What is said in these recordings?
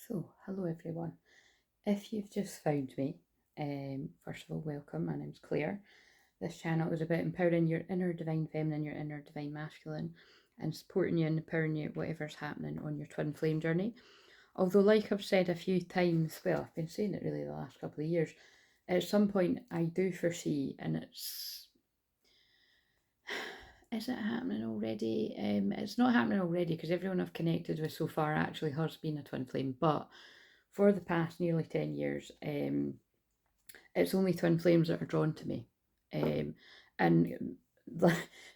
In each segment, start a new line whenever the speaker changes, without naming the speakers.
So, hello everyone. If you've just found me, first of all, welcome. My name's Claire. This channel is about empowering your inner divine feminine, your inner divine masculine, and supporting you and empowering you whatever's happening on your twin flame journey. Although, like I've said a few times, well, I've been saying it really the last couple of years, at some point I do foresee, and is it happening already? It's not happening already because everyone I've connected with so far actually has been a twin flame, but for the past nearly 10 years, it's only twin flames that are drawn to me. And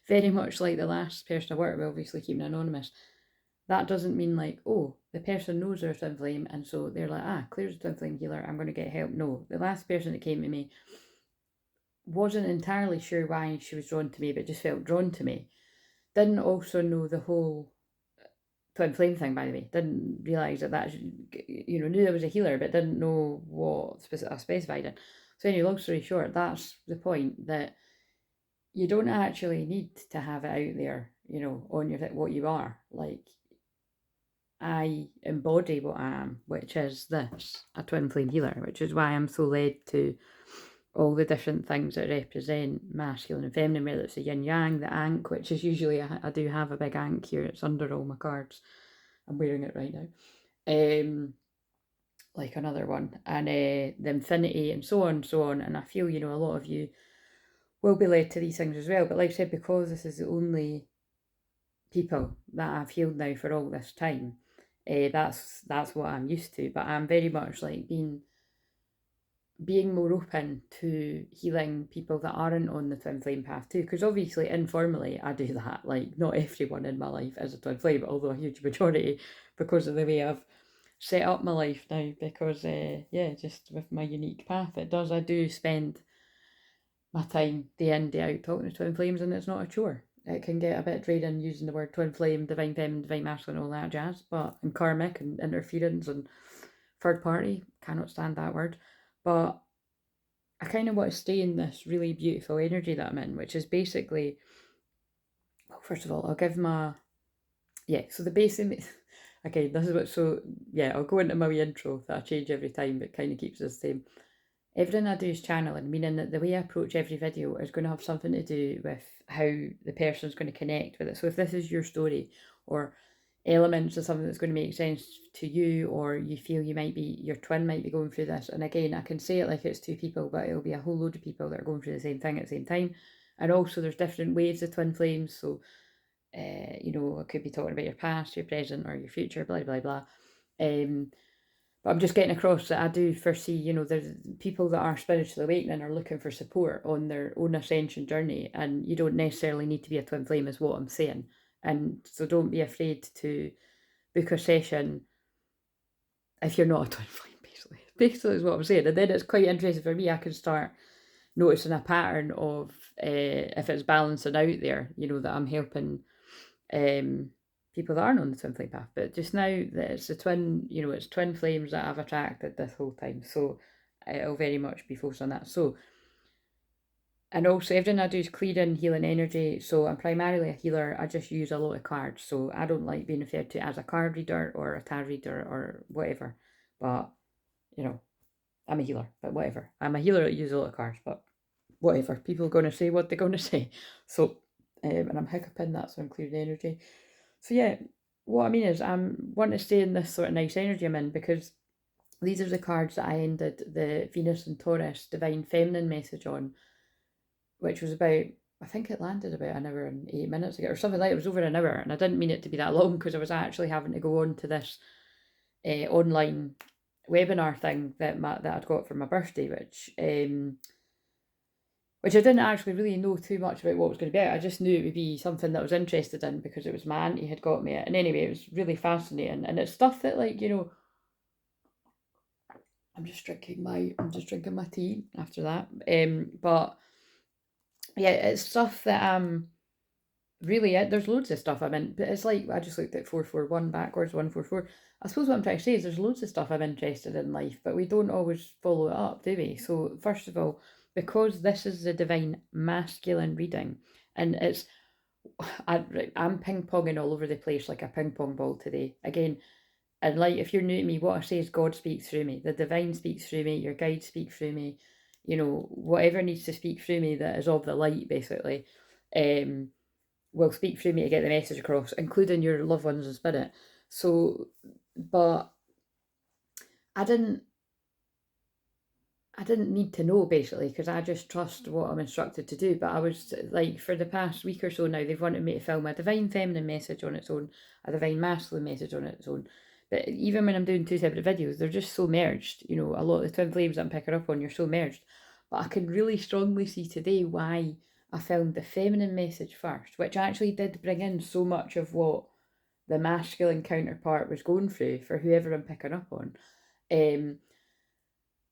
very much like the last person I worked with, obviously keeping anonymous, that doesn't mean like, oh, the person knows they're a twin flame and so they're like, Claire's a twin flame healer, I'm going to get help. No, the last person that came to me wasn't entirely sure why she was drawn to me, but just felt drawn to me. Didn't also know the whole twin flame thing, by the way. Didn't realise that, knew I was a healer, but didn't know what I specified in. So anyway, long story short, that's the point, that you don't actually need to have it out there, on your what you are. Like, I embody what I am, which is this, a twin flame healer, which is why I'm so led to all the different things that represent masculine and feminine, whether it's the yin yang, the ankh, which is usually, I do have a big ankh here, it's under all my cards. I'm wearing it right now. Like another one, and the infinity, and so on and so on. And I feel, a lot of you will be led to these things as well. But like I said, because this is the only people that I've healed now for all this time, that's what I'm used to. But I'm very much like being more open to healing people that aren't on the twin flame path too, because obviously informally I do that. Like, not everyone in my life is a twin flame, although a huge majority, because of the way I've set up my life now, because just with my unique path, I do spend my time day in, day out talking to twin flames, and it's not a chore. It can get a bit draining using the word twin flame, divine feminine, divine masculine, all that jazz, and karmic and interference and third party, cannot stand that word. But I kind of want to stay in this really beautiful energy that I'm in, which is basically, well, first of all, I'll give so the basic, okay, this is I'll go into my wee intro that I change every time, but kind of keeps it the same. Everything I do is channeling, meaning that the way I approach every video is going to have something to do with how the person's going to connect with it. So if this is your story, or elements of something that's going to make sense to you, or you feel your twin might be going through this, and again, I can say it like it's two people, but it'll be a whole load of people that are going through the same thing at the same time. And also there's different waves of twin flames, so it could be talking about your past, your present, or your future, blah blah blah. But I'm just getting across that I do foresee, there's people that are spiritually awakening are looking for support on their own ascension journey, and you don't necessarily need to be a twin flame, is what I'm saying. And so don't be afraid to book a session if you're not a twin flame, basically. Basically is what I'm saying. And then it's quite interesting for me, I can start noticing a pattern of if it's balancing out there, that I'm helping people that aren't on the twin flame path. But just now that it's it's twin flames that I've attracted this whole time. So I'll very much be focused on that. So, and also everything I do is clearing, healing energy. So I'm primarily a healer. I just use a lot of cards. So I don't like being referred to as a card reader or a tarot reader or whatever. But, I'm a healer, but whatever. I'm a healer that uses a lot of cards, but whatever. People are going to say what they're going to say. So, and I'm hiccuping that, so I'm clearing energy. So yeah, what I mean is I'm wanting to stay in this sort of nice energy I'm in, because these are the cards that I ended the Venus and Taurus Divine Feminine message on, which was about, I think it landed about an hour and 8 minutes ago or something like it. It was over an hour, and I didn't mean it to be that long because I was actually having to go on to this online webinar thing that I'd got for my birthday, which I didn't actually really know too much about what was going to be out. I just knew it would be something that I was interested in because it was my auntie had got me it. And anyway, it was really fascinating. And it's stuff that, like, I'm just drinking my tea after that. But yeah, it's stuff that really, there's loads of stuff I'm in, but it's like, I just looked at 441 backwards, 144. I suppose what I'm trying to say is there's loads of stuff I'm interested in life, but we don't always follow it up, do we? So first of all, because this is the divine masculine reading, and I'm ping-ponging all over the place like a ping pong ball today. Again, And like, if you're new to me, what I say is God speaks through me. The divine speaks through me. Your guides speak through me. You know, whatever needs to speak through me that is of the light, basically, will speak through me to get the message across, including your loved ones in spirit. So, but I didn't need to know, basically, because I just trust what I'm instructed to do. But I was like, for the past week or so now, they've wanted me to film a divine feminine message on its own, a divine masculine message on its own. But even when I'm doing two separate videos, they're just so merged. You know, a lot of the twin flames I'm picking up on, you're so merged. But I can really strongly see today why I filmed the feminine message first, which actually did bring in so much of what the masculine counterpart was going through for whoever I'm picking up on.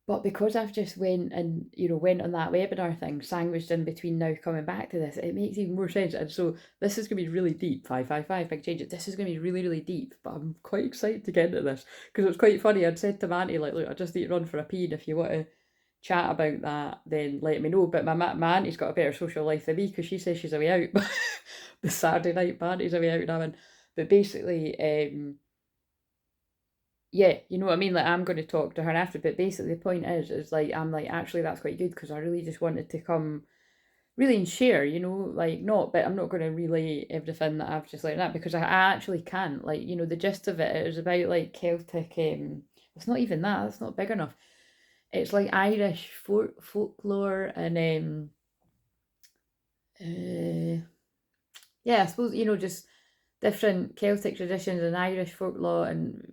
But because I've just went on that webinar thing, sandwiched in between now coming back to this, it makes even more sense. And so this is going to be really deep. 555, big change. This is going to be really, really deep. But I'm quite excited to get into this because it was quite funny. I'd said to Manty, like, look, I just need to run for a pee, and if you want to chat about that, then let me know. But my auntie's got a better social life than me because she says she's away out. The Saturday night, my auntie's away out now. But basically, yeah, you know what I mean? Like, I'm going to talk to her after, but basically the point is like, I'm like, actually, that's quite good because I really just wanted to come really and share, you know, like, but I'm not going to relay everything that I've just like that because I actually can't. Like, you know, the gist of it is about like Celtic, it's not even that, that's not big enough. It's like Irish folklore and, yeah, I suppose, you know, just different Celtic traditions and Irish folklore, and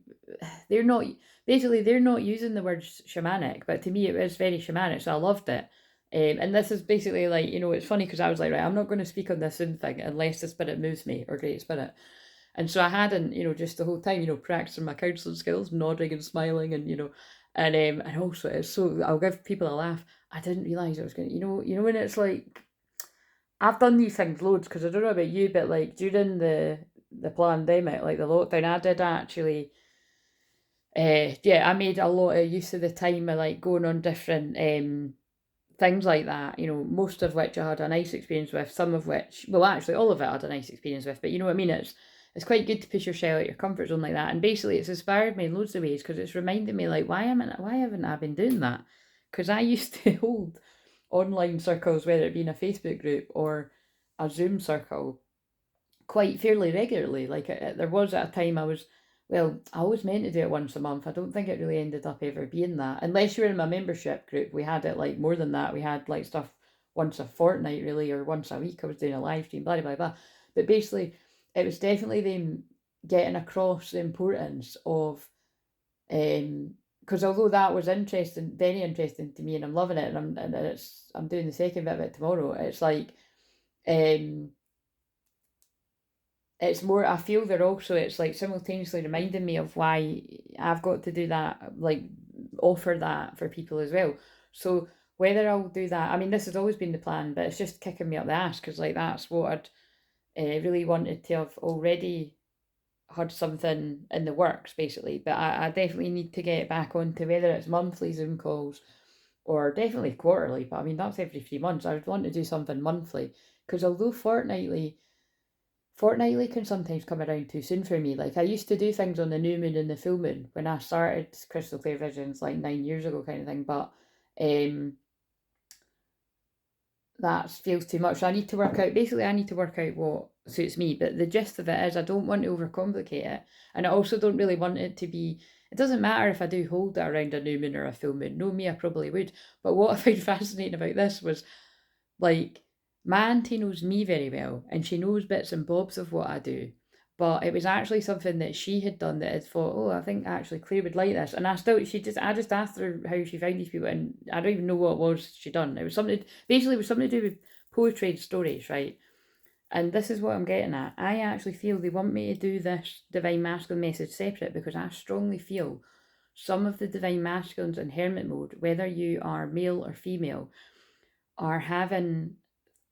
they're not using the word shamanic, but to me it was very shamanic, so I loved it. And this is basically like, you know, it's funny because I was like, right, I'm not going to speak on this Zoom thing unless the spirit moves me, or Great Spirit. And so I hadn't, you know, just the whole time, you know, practicing my counselling skills, nodding and smiling, and you know, and also it's so, I'll give people a laugh. I didn't realise it was going to, you know when it's like, I've done these things loads because I don't know about you, but like during the pandemic, like the lockdown, I did actually, yeah, I made a lot of use of the time of like going on different things like that, you know, most of which I had a nice experience with, some of which, well, actually all of it I had a nice experience with, but you know what I mean, it's quite good to push yourself out your comfort zone like that. And basically it's inspired me in loads of ways because it's reminded me like, why haven't I been doing that? Because I used to hold online circles, whether it be in a Facebook group or a Zoom circle, quite fairly regularly. Like, there was at a time I was meant to do it once a month. I don't think it really ended up ever being that. Unless you were in my membership group, we had it like more than that. We had like stuff once a fortnight, really, or once a week. I was doing a live stream, blah, blah, blah. But basically, it was definitely them getting across the importance of, because although that was interesting, very interesting to me, and I'm loving it, and I'm doing the second bit of it tomorrow. It's like, um, it's more, I feel they're also, it's like simultaneously reminding me of why I've got to do that, like offer that for people as well. So whether I'll do that, I mean, this has always been the plan, but it's just kicking me up the ass because like that's what I'd really wanted to have already had something in the works, basically. But I definitely need to get back onto whether it's monthly Zoom calls or definitely quarterly. But I mean, that's every 3 months. I would want to do something monthly because although fortnightly can sometimes come around too soon for me. Like, I used to do things on the new moon and the full moon when I started Crystal Clear Visions like 9 years ago, kind of thing. But that feels too much. So I need to work out, basically, I need to work out what suits me. But the gist of it is, I don't want to overcomplicate it. And I also don't really want it to be, it doesn't matter if I do hold it around a new moon or a full moon. No, me, I probably would. But what I find fascinating about this was, like, my auntie knows me very well and she knows bits and bobs of what I do. But it was actually something that she had done that had thought, oh, I think actually Claire would like this. And I just asked her how she found these people, and I don't even know what it was she done. It was basically it was something to do with poetry and stories, right? And this is what I'm getting at. I actually feel they want me to do this divine masculine message separate because I strongly feel some of the divine masculines in hermit mode, whether you are male or female, are having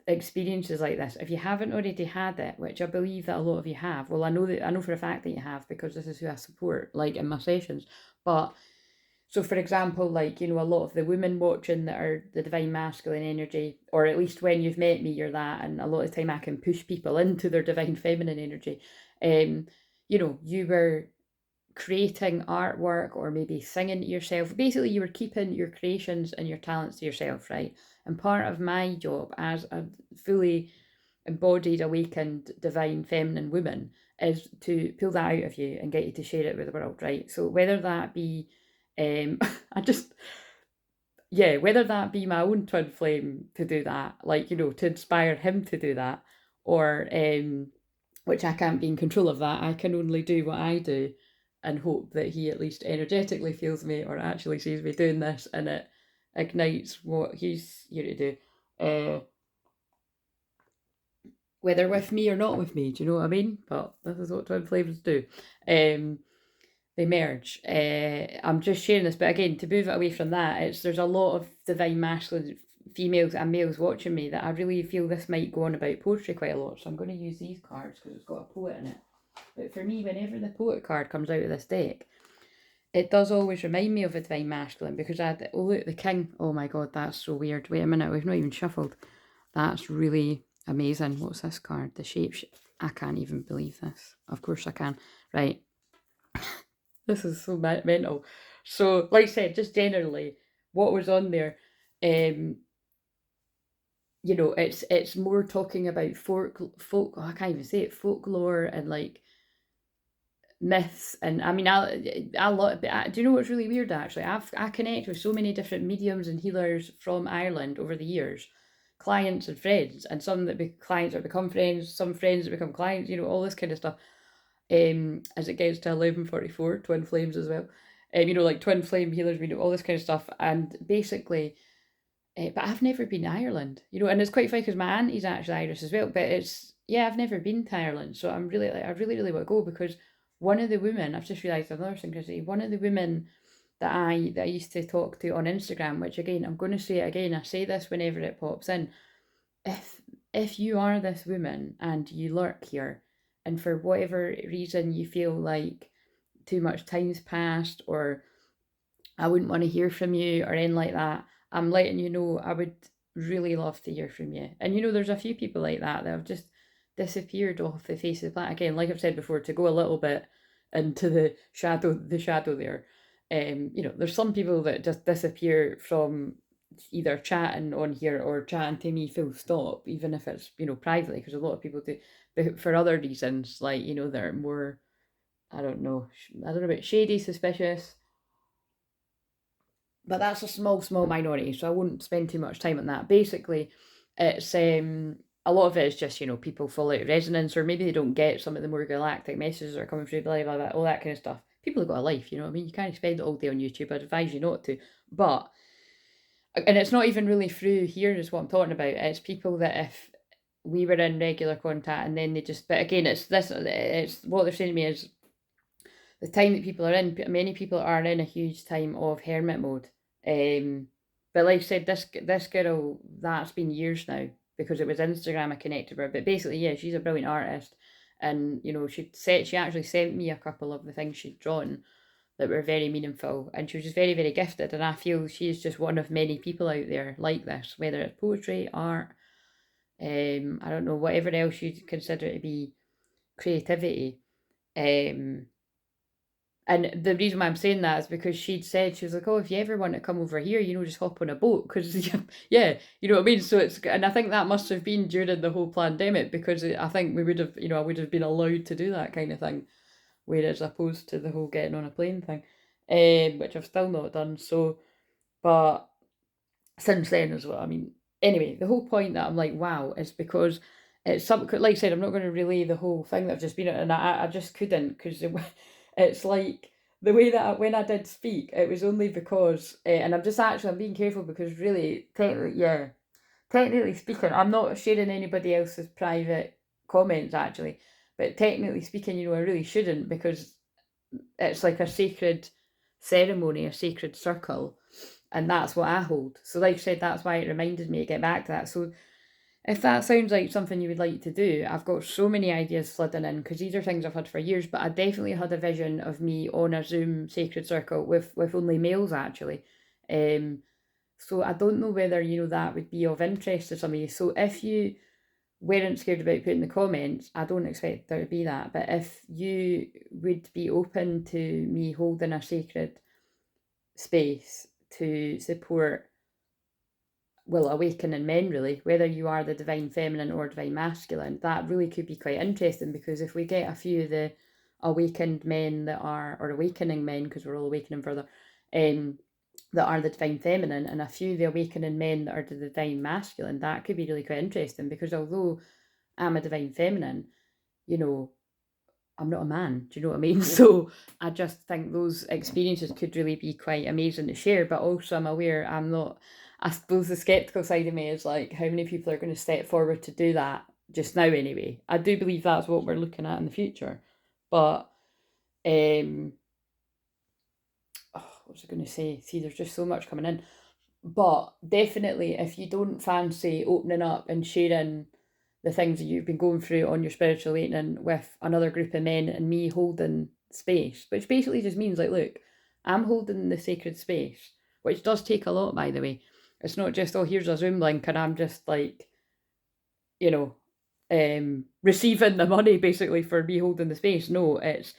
experiences like this. If you haven't already had it, which I believe that a lot of you have, well, I know for a fact that you have because this is who I support, like in my sessions. But so, for example, like, you know, a lot of the women watching that are the divine masculine energy, or at least when you've met me, you're that, and a lot of the time I can push people into their divine feminine energy. You know, you were creating artwork or maybe singing to yourself. Basically, you were keeping your creations and your talents to yourself, right? And part of my job as a fully embodied, awakened, divine, feminine woman is to pull that out of you and get you to share it with the world, right? So whether that be, I just, yeah, whether that be my own twin flame to do that, like, you know, to inspire him to do that, or, which I can't be in control of that, I can only do what I do and hope that he at least energetically feels me or actually sees me doing this and it ignites what he's here to do. Whether with me or not with me, do you know what I mean? But this is what twin flames do. They merge. I'm just sharing this, but again, to move it away from that, there's a lot of divine masculine females and males watching me that I really feel this might go on about poetry quite a lot. So I'm going to use these cards because it's got a poet in it. But for me, whenever the poet card comes out of this deck, it does always remind me of a divine masculine because oh look, the king. Oh my god, that's so weird. Wait a minute, we've not even shuffled. That's really amazing. What's this card? The shape. I can't even believe this. Of course I can. Right. This is so mental. So, like I said, just generally, what was on there, you know, it's more talking about folk. Oh, I can't even say it. Folklore and like myths, and I mean, I lot. Do you know what's really weird? Actually, I connect with so many different mediums and healers from Ireland over the years, clients and friends, and some that be clients that become friends, some friends that become clients. You know, all this kind of stuff. As it gets to 11:44, twin flames as well. You know, like twin flame healers, we do all this kind of stuff, and basically, but I've never been to Ireland, you know, and it's quite funny because my auntie's actually Irish as well, but yeah, I've never been to Ireland, so I'm really like, I really, really want to go because one of the women, I've just realised another synchronicity, one of the women that I used to talk to on Instagram, which again, I'm going to say it again, I say this whenever it pops in, if you are this woman and you lurk here, and for whatever reason you feel like too much time's passed or I wouldn't want to hear from you or anything like that, I'm letting you know I would really love to hear from you. And you know, there's a few people like that have just disappeared off the face of the planet. Again, like I've said before, to go a little bit into the shadow there. You know, there's some people that just disappear from either chatting on here or chatting to me full stop, even if it's, you know, privately, because a lot of people do, but for other reasons, like, you know, they're more, I don't know about shady, suspicious, but that's a small minority, so I wouldn't spend too much time on that. Basically, it's a lot of it is just, you know, people fall out of resonance, or maybe they don't get some of the more galactic messages that are coming through, blah blah blah, all that kind of stuff. People have got a life, you know what I mean? You can't spend it all day on YouTube. I'd advise you not to. But and it's not even really through here is what I'm talking about. It's people that if we were in regular contact and then they just, but again, it's what they're saying to me is the time that people are in, many people are in a huge time of hermit mode. But like I said, this girl, that's been years now because it was Instagram I connected with her. But basically, yeah, she's a brilliant artist, and you know, she actually sent me a couple of the things she'd drawn that were very meaningful, and she was just very, very gifted. And I feel she is just one of many people out there like this, whether it's poetry, art, I don't know, whatever else you'd consider to be creativity. And the reason why I'm saying that is because she'd said, she was like, oh, if you ever want to come over here, you know, just hop on a boat. Because, yeah, you know what I mean? So and I think that must have been during the whole pandemic because I think we would have, you know, I would have been allowed to do that kind of thing. Whereas opposed to the whole getting on a plane thing, which I've still not done. So, but since then as well, I mean, anyway, the whole point that I'm like, wow, is because it's something, like I said, I'm not going to relay the whole thing that I've just been at, and I just couldn't because it's like the way that when I did speak, it was only because, and I'm being careful because really, technically speaking, I'm not sharing anybody else's private comments actually, but technically speaking, you know, I really shouldn't because it's like a sacred ceremony, a sacred circle, and that's what I hold. So, like I said, that's why it reminded me to get back to that. So, if that sounds like something you would like to do, I've got so many ideas flooding in because these are things I've had for years. But I definitely had a vision of me on a Zoom sacred circle with only males actually. So I don't know whether, you know, that would be of interest to some of you. So if you weren't scared about putting the comments, I don't expect there to be that. But if you would be open to me holding a sacred space to support, well, awakening men, really, whether you are the divine feminine or divine masculine, that really could be quite interesting, because if we get a few of the awakened men that are, or awakening men, because we're all awakening further, that are the divine feminine, and a few of the awakening men that are the divine masculine, that could be really quite interesting, because although I'm a divine feminine, you know, I'm not a man, do you know what I mean? So I just think those experiences could really be quite amazing to share, but also I'm aware I'm not, I suppose the skeptical side of me is like, how many people are going to step forward to do that just now anyway? I do believe that's what we're looking at in the future, but what was I going to say? See, there's just so much coming in. But definitely, if you don't fancy opening up and sharing the things that you've been going through on your spiritual awakening with another group of men and me holding space, which basically just means like, look, I'm holding the sacred space, which does take a lot, by the way. It's not just, oh, here's a Zoom link and I'm just like, you know, receiving the money basically for me holding the space. No, it's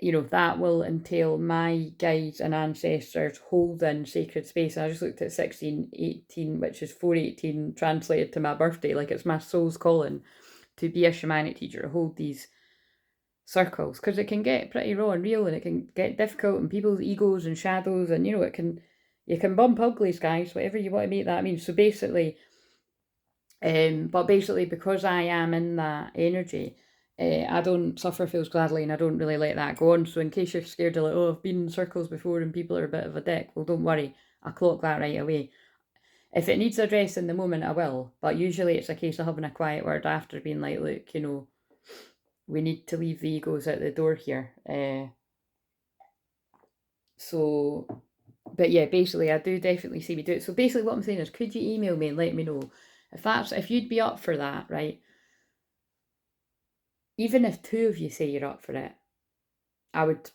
you know, that will entail my guides and ancestors holding sacred space. And I just looked at 1618, which is 418 translated to my birthday. Like, it's my soul's calling to be a shamanic teacher, to hold these circles, because it can get pretty raw and real, and it can get difficult, and people's egos and shadows, and you know, you can bump uglies, guys, whatever you want to make that mean. So basically, but basically, because I am in that energy, I don't suffer fools gladly, and I don't really let that go on. So in case you're scared of like, oh, I've been in circles before and people are a bit of a dick, well, don't worry, I clock that right away. If it needs address in the moment, I will. But usually it's a case of having a quiet word after, being like, look, you know, we need to leave the egos at the door here. But yeah, basically, I do definitely see me do it. So basically, what I'm saying is, could you email me and let me know if you'd be up for that, right? Even if two of you say you're up for it, I would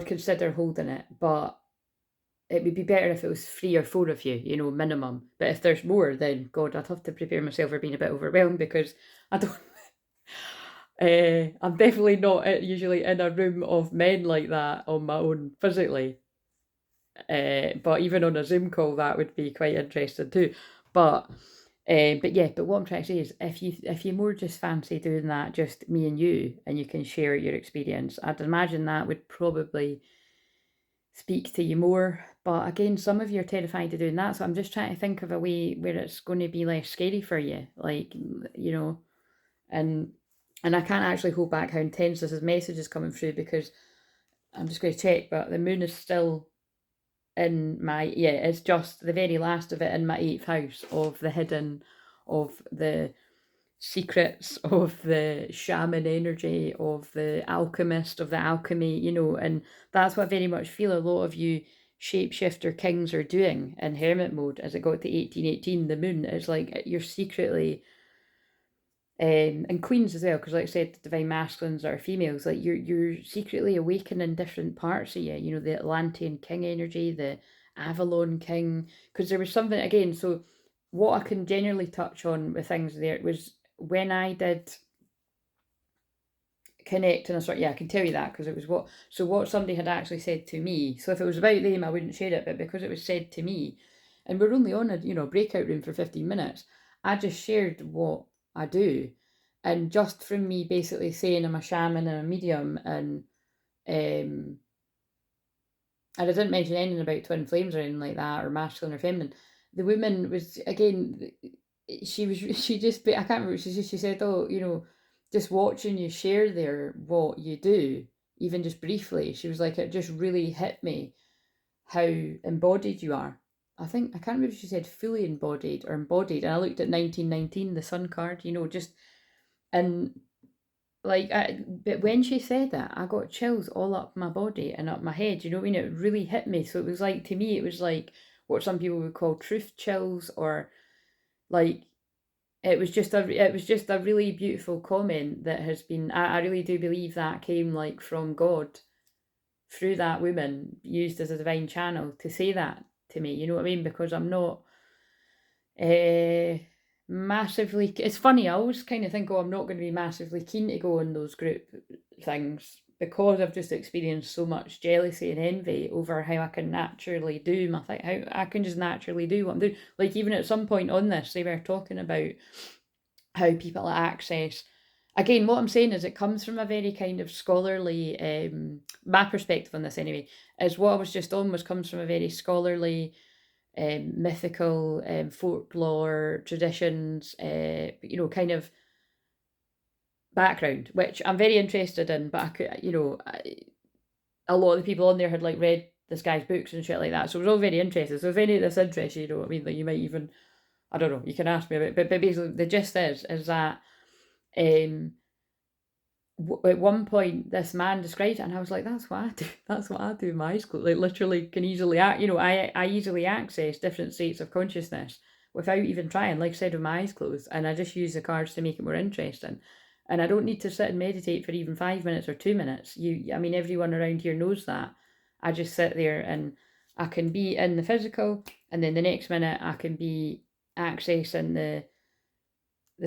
consider holding it, but it would be better if it was 3 or 4 of you, you know, minimum. But if there's more, then God, I'd have to prepare myself for being a bit overwhelmed, because I don't. I'm definitely not usually in a room of men like that on my own physically. But even on a Zoom call, that would be quite interesting too. But what I'm trying to say is, if you more just fancy doing that, just me and you can share your experience, I'd imagine that would probably speak to you more. But again, some of you are terrified of doing that, so I'm just trying to think of a way where it's going to be less scary for you, like, you know, and I can't actually hold back how intense this message is coming through, because I'm just going to check, but the moon is still in my, it's just the very last of it in my 8th house of the hidden, of the secrets, of the shaman energy, of the alchemist, of the alchemy, you know, and that's what I very much feel a lot of you shapeshifter kings are doing in hermit mode. As it got to 1818, the moon is like you're secretly, and queens as well, because like I said, the divine masculines are females, like you're secretly awakening different parts of you, you know, the Atlantean king energy, the Avalon king, because there was something, again, so what I can generally touch on with things there was when I did connect, and I sort, yeah, I can tell you that, because it was what somebody had actually said to me. So if it was about them, I wouldn't share it, but because it was said to me, and we're only on a, you know, breakout room for 15 minutes, I just shared what I do. And just from me basically saying I'm a shaman and a medium, and I didn't mention anything about twin flames or anything like that, or masculine or feminine. The woman was, again, she just, I can't remember, she said, oh, you know, just watching you share there what you do, even just briefly, she was like, it just really hit me how embodied you are. I can't remember if she said fully embodied or embodied, and I looked at 1919, the sun card, you know, just, and like, but when she said that, I got chills all up my body and up my head. You know what I mean? It really hit me. So it was like, to me, it was like what some people would call truth chills, or like, it was just a really beautiful comment that has been. I really do believe that came like from God through that woman, used as a divine channel to say that to me. You know what I mean? Because I'm not. massively, it's funny, I always kind of think, oh, I'm not going to be massively keen to go on those group things because I've just experienced so much jealousy and envy over how I can naturally do my thing, how I can just naturally do what I'm doing. Like, even at some point on this, they were talking about how people access. Again, what I'm saying is it comes from a very kind of scholarly, my perspective on this anyway, is what I was just on comes from a very scholarly, mythical, folklore, traditions, kind of background, which I'm very interested in, but I could, a lot of the people on there had like read this guy's books and shit like that, so it was all very interesting. So if any of this interests you, what I mean, like you might even, I don't know, you can ask me about it, but basically the gist is that at one point this man described it and I was like, that's what I do. That's what I do with my eyes closed. Like literally can easily I easily access different states of consciousness without even trying, like I said, with my eyes closed, and I just use the cards to make it more interesting. And I don't need to sit and meditate for even 5 minutes or 2 minutes. Everyone around here knows that. I just sit there and I can be in the physical, and then the next minute I can be accessing the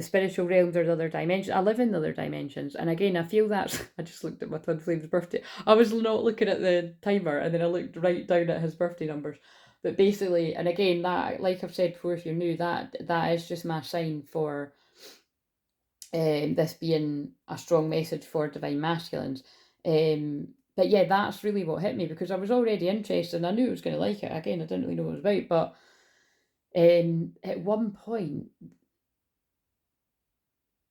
spiritual realms or the other dimensions. I live in the other dimensions. And again, I feel that's, I just looked at my twin flame's birthday. I was not looking at the timer and then I looked right down at his birthday numbers. But basically, and again, that, like I've said before, if you're new, that is just my sign for this being a strong message for divine masculines. But yeah, that's really what hit me, because I was already interested and I knew I was going to like it. Again, I didn't really know what it was about, but at one point,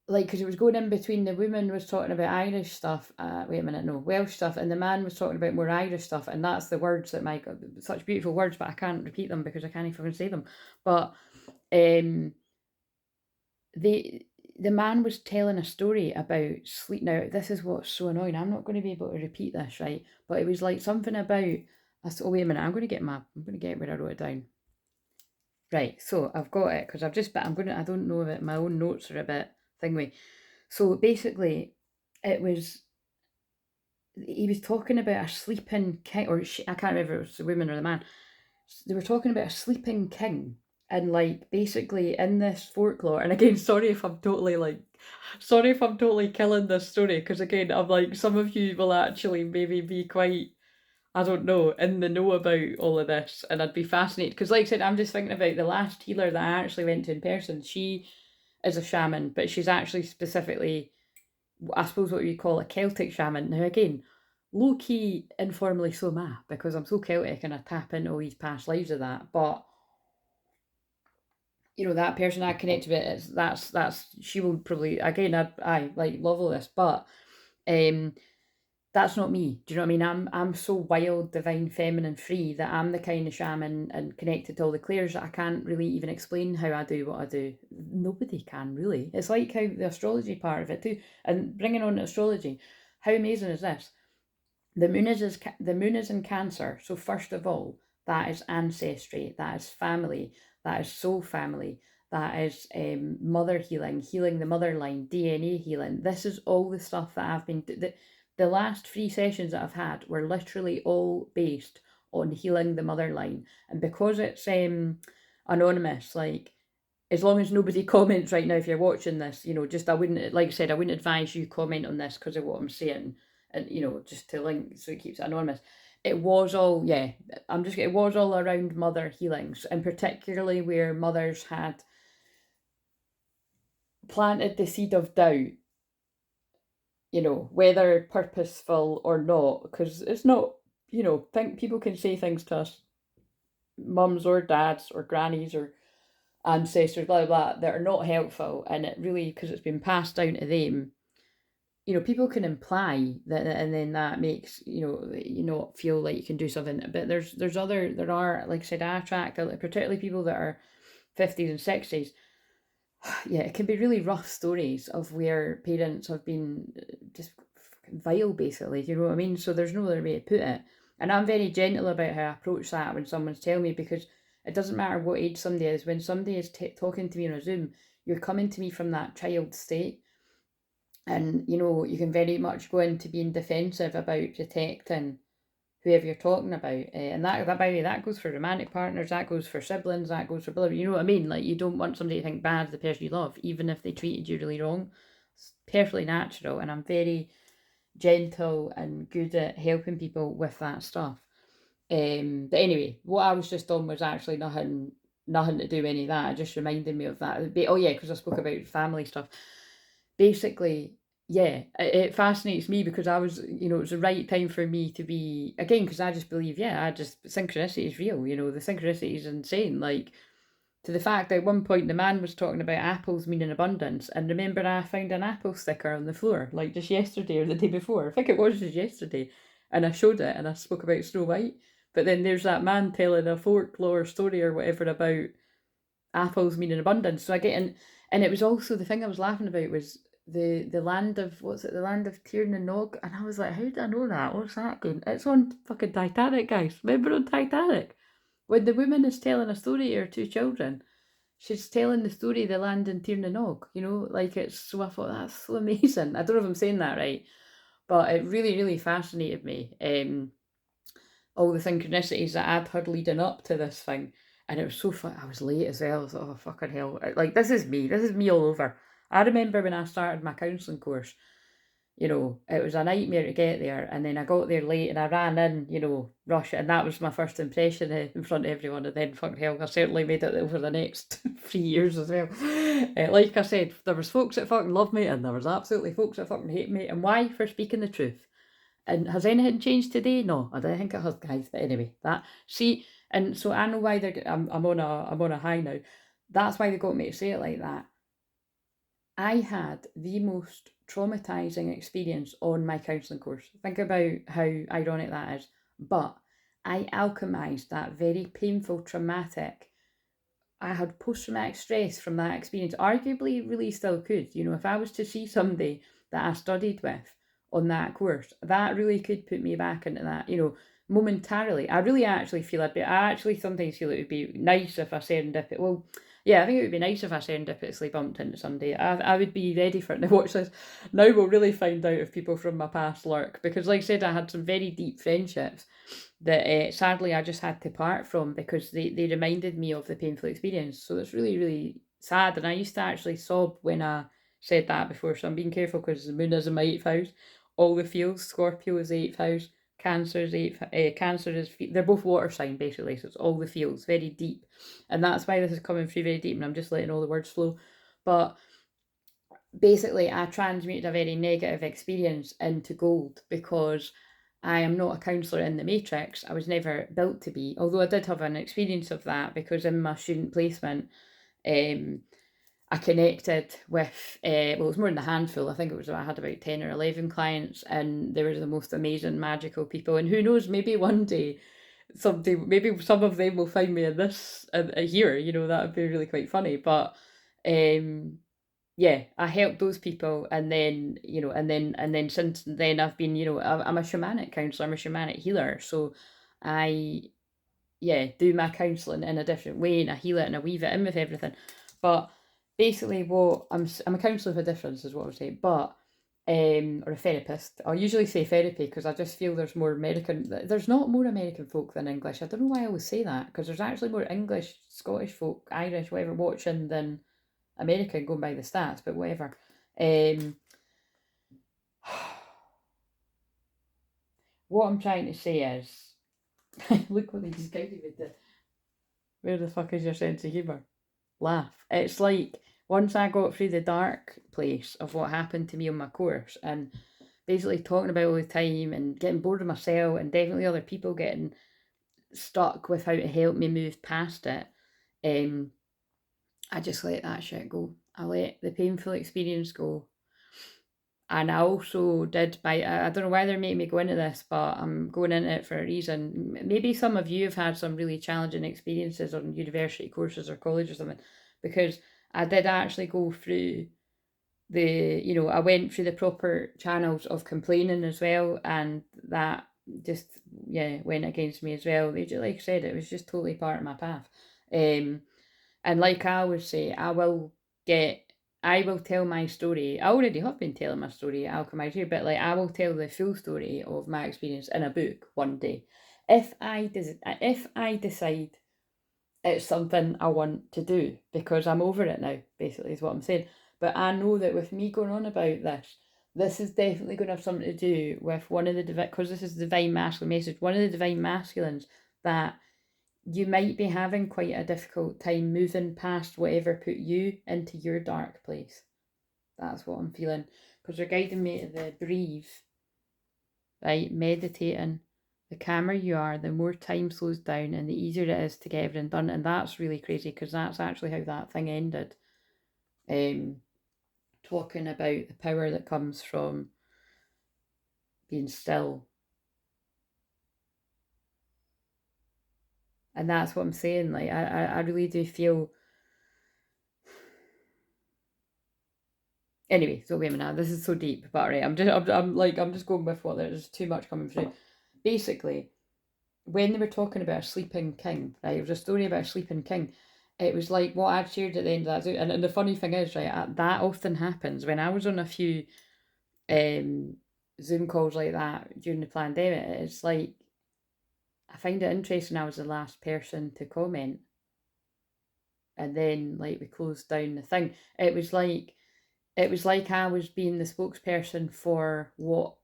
like, because it was going in between, the woman was talking about Irish stuff, Welsh stuff, and the man was talking about more Irish stuff, and that's the words that such beautiful words, but I can't repeat them because I can't even say them. But the man was telling a story about sleep. Now, this is what's so annoying. I'm not going to be able to repeat this, right? But it was like something about, oh, wait a minute, I'm going to get where I wrote it down. Right, so I've got it, because I don't know that my own notes are a bit thingy. So basically, he was talking about a sleeping king, or I can't remember if it was the woman or the man. They were talking about a sleeping king, and like basically in this folklore. And again, sorry if I'm totally killing this story, because again, I'm like, some of you will actually maybe be quite, I don't know, in the know about all of this, and I'd be fascinated, because like I said, I'm just thinking about the last healer that I actually went to in person. She is a shaman, but she's actually specifically, I suppose, what we call a Celtic shaman. Now again, low key, informally so am I, because I'm so Celtic and I tap into all these past lives of that. But that person I connect with, that's she will probably, again, I like love all this, but that's not me. Do you know what I mean? I'm so wild, divine, feminine, free, that I'm the kind of shaman and connected to all the clairs that I can't really even explain how I do what I do. Nobody can, really. It's like how the astrology part of it too, and bringing on astrology. How amazing is this? The moon is in Cancer. So first of all, that is ancestry, that is family, that is soul family, that is mother healing the mother line, DNA healing. This is all the stuff that I've been. The last 3 sessions that I've had were literally all based on healing the mother line. And because it's anonymous, like, as long as nobody comments right now, if you're watching this, I wouldn't, like I said, I wouldn't advise you comment on this because of what I'm saying. And, just to link, so it keeps it anonymous. It was all, it was all around mother healings, and particularly where mothers had planted the seed of doubt, whether purposeful or not, because it's not, think people can say things to us, mums or dads or grannies or ancestors, blah, blah, that are not helpful, and it really, because it's been passed down to them, people can imply that, and then that makes, you not feel like you can do something. But there are, like I said, I attract, particularly people that are 50s and 60s. Yeah, it can be really rough stories of where parents have been just vile, basically. You know what I mean? So there's no other way to put it. And I'm very gentle about how I approach that when someone's telling me, because it doesn't matter what age somebody is. When somebody is talking to me on a Zoom, you're coming to me from that child state. And, you can very much go into being defensive about protecting whoever you're talking about. And that by the way, that goes for romantic partners, that goes for siblings, that goes for brother. You know what I mean? Like, you don't want somebody to think bad of the person you love, even if they treated you really wrong. It's perfectly natural, and I'm very gentle and good at helping people with that stuff. But anyway, what I was just on was actually nothing to do with any of that. It just reminded me of that. Oh yeah, because I spoke about family stuff. Basically, yeah, it fascinates me because I was, it was the right time for me to be, again, because I just believe, synchronicity is real, the synchronicity is insane. Like, to the fact that at one point the man was talking about apples meaning abundance, and remember I found an apple sticker on the floor, like just yesterday or the day before. I think it was just yesterday, and I showed it and I spoke about Snow White. But then there's that man telling a folklore story or whatever about apples meaning abundance. So I get in, and it was also the thing I was laughing about was the land of, what's it, the land of Tirna Nog, and I was like, how did I know that? What's that again? It's on fucking Titanic, guys. Remember on Titanic when the woman is telling a story to her two children? She's telling the story of the land in Tirna Nog, like it's, so I thought that's so amazing. I don't know if I'm saying that right, but it really, really fascinated me. All the synchronicities that I'd had leading up to this thing. And it was so fun. I was late as well. I was like, oh, fucking hell. Like, this is me. This is me all over. I remember when I started my counselling course, it was a nightmare to get there. And then I got there late and I ran in, rush. And that was my first impression in front of everyone. And then, fucking hell, I certainly made it over the next 3 years as well. Like I said, there was folks that fucking love me and there was absolutely folks that fucking hate me. And why? For speaking the truth. And has anything changed today? No, I don't think it has, guys. But anyway, and so I know why I'm on a high now. That's why they got me to say it like that. I had the most traumatizing experience on my counselling course. Think about how ironic that is. But I alchemized that very painful, traumatic. I had post-traumatic stress from that experience. Arguably, really still could. If I was to see somebody that I studied with on that course, that really could put me back into that, momentarily. I really actually feel I actually sometimes feel it would be nice if I serendipitously, well, yeah, I think it would be nice if I serendipitously bumped into somebody. I would be ready for it to watch this. Now we'll really find out if people from my past lurk, because like I said, I had some very deep friendships that sadly I just had to part from because they reminded me of the painful experience. So it's really, really sad. And I used to actually sob when I said that before. So I'm being careful because the moon is in my 8th house. All the fields, Scorpio is 8th house, Cancer is 8th, Cancer is, they're both water sign basically. So it's all the fields, very deep. And that's why this is coming through very deep and I'm just letting all the words flow. But basically I transmuted a very negative experience into gold because I am not a counsellor in the matrix. I was never built to be, although I did have an experience of that because in my student placement, I connected with, it was more than a handful. I think I had about 10 or 11 clients and they were the most amazing, magical people. And who knows, maybe one day, maybe some of them will find me in this here, that would be really quite funny. But yeah, I helped those people, and then and then since then I've been, I'm a shamanic counselor, I'm a shamanic healer, so I do my counselling in a different way, and I heal it and I weave it in with everything. But basically, what I'm a counsellor for difference is what I would say, but or a therapist. I'll usually say therapy because I just feel there's not more American folk than English. I don't know why I always say that because there's actually more English, Scottish folk, Irish, whatever, watching than American, going by the stats, but whatever. What I'm trying to say is, look what they described with it. Where the fuck is your sense of humour? Laugh. It's like once I got through the dark place of what happened to me on my course and basically talking about all the time and getting bored of myself and definitely other people getting stuck with how to help me move past it, I just let that shit go. I let the painful experience go. And I also did I don't know why they're making me go into this, but I'm going into it for a reason. Maybe some of you have had some really challenging experiences on university courses or college or something, because I did actually go through I went through the proper channels of complaining as well, and that just, went against me as well. Like I said, it was just totally part of my path. And like I always say, I will get I will tell my story. I already have been telling my story at Alchemized here, but like I will tell the full story of my experience in a book one day. If I decide it's something I want to do, because I'm over it now, basically is what I'm saying. But I know that with me going on about this is definitely going to have something to do with one of the because this is the divine masculine message, one of the divine masculines that you might be having quite a difficult time moving past whatever put you into your dark place. That's what I'm feeling. Because you're guiding me to the breathe, right? Meditating. The calmer you are, the more time slows down and the easier it is to get everything done. And that's really crazy because that's actually how that thing ended. Talking about the power that comes from being still. And that's what I'm saying. Like, I really do feel. Anyway, so wait a minute. This is so deep, but right, I'm just going with what there's too much coming through. Basically, when they were talking about a sleeping king, right? It was a story about a sleeping king. It was like what I'd shared at the end of that. And the funny thing is, right, that often happens when I was on a few Zoom calls like that during the pandemic. It's like I find it interesting. I was the last person to comment, and then like we closed down the thing. It was like I was being the spokesperson for what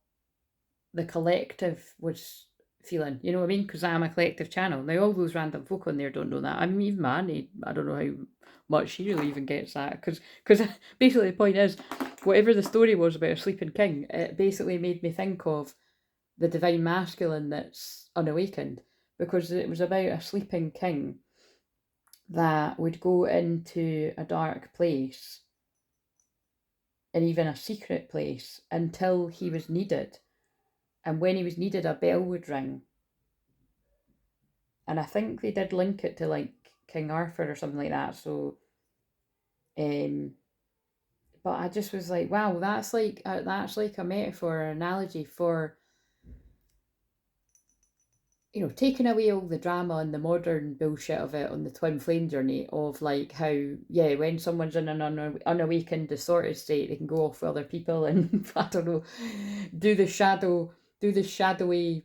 the collective was feeling. You know what I mean? Because I'm a collective channel. Now, all those random folk on there don't know that. I mean, even my auntie, I don't know how much she really even gets that. Because basically the point is, whatever the story was about a sleeping king, it basically made me think of the divine masculine that's unawakened. Because it was about a sleeping king that would go into a dark place and even a secret place until he was needed. And when he was needed, a bell would ring. And I think they did link it to like King Arthur or something like that. So, but I just was like, wow, that's like a metaphor, an analogy for, you know, taking away all the drama and the modern bullshit of it on the twin flame journey of like how, yeah, when someone's in an unawakened, distorted state, they can go off with other people and I don't know, do the shadowy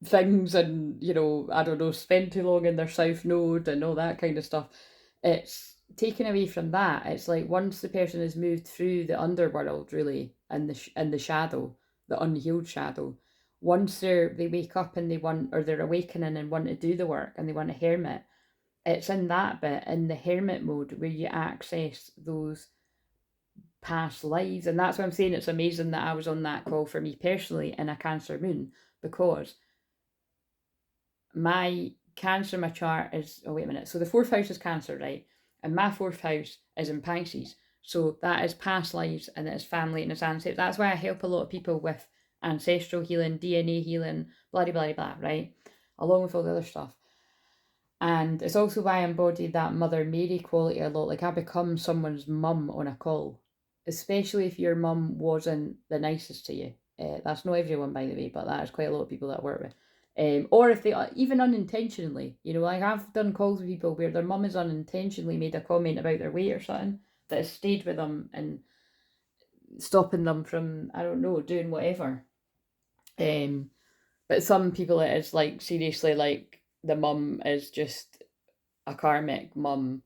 things and, you know, I don't know, spend too long in their south node and all that kind of stuff. It's taken away from that. It's like once the person has moved through the underworld, really, and the shadow, the unhealed shadow, once they wake up and they want, or they're awakening and want to do the work and they want a hermit, it's in that bit, in the hermit mode, where you access those past lives. And that's why I'm saying it's amazing that I was on that call for me personally in a Cancer moon, because my Cancer, my chart is, oh wait a minute, so the fourth house is Cancer, right? And my fourth house is in Pisces. So that is past lives and it's family and it's ancestors. That's why I help a lot of people with ancestral healing, DNA healing, blah, blah, blah, right? Along with all the other stuff. And it's also why I embody that Mother Mary quality a lot. Like I become someone's mum on a call, especially if your mum wasn't the nicest to you. That's not everyone, by the way, but that is quite a lot of people that I work with. Or if they, even unintentionally, you know, like I've done calls with people where their mum has unintentionally made a comment about their weight or something that has stayed with them and stopping them from, I don't know, doing whatever. But some people it is like seriously like the mum is just a karmic mum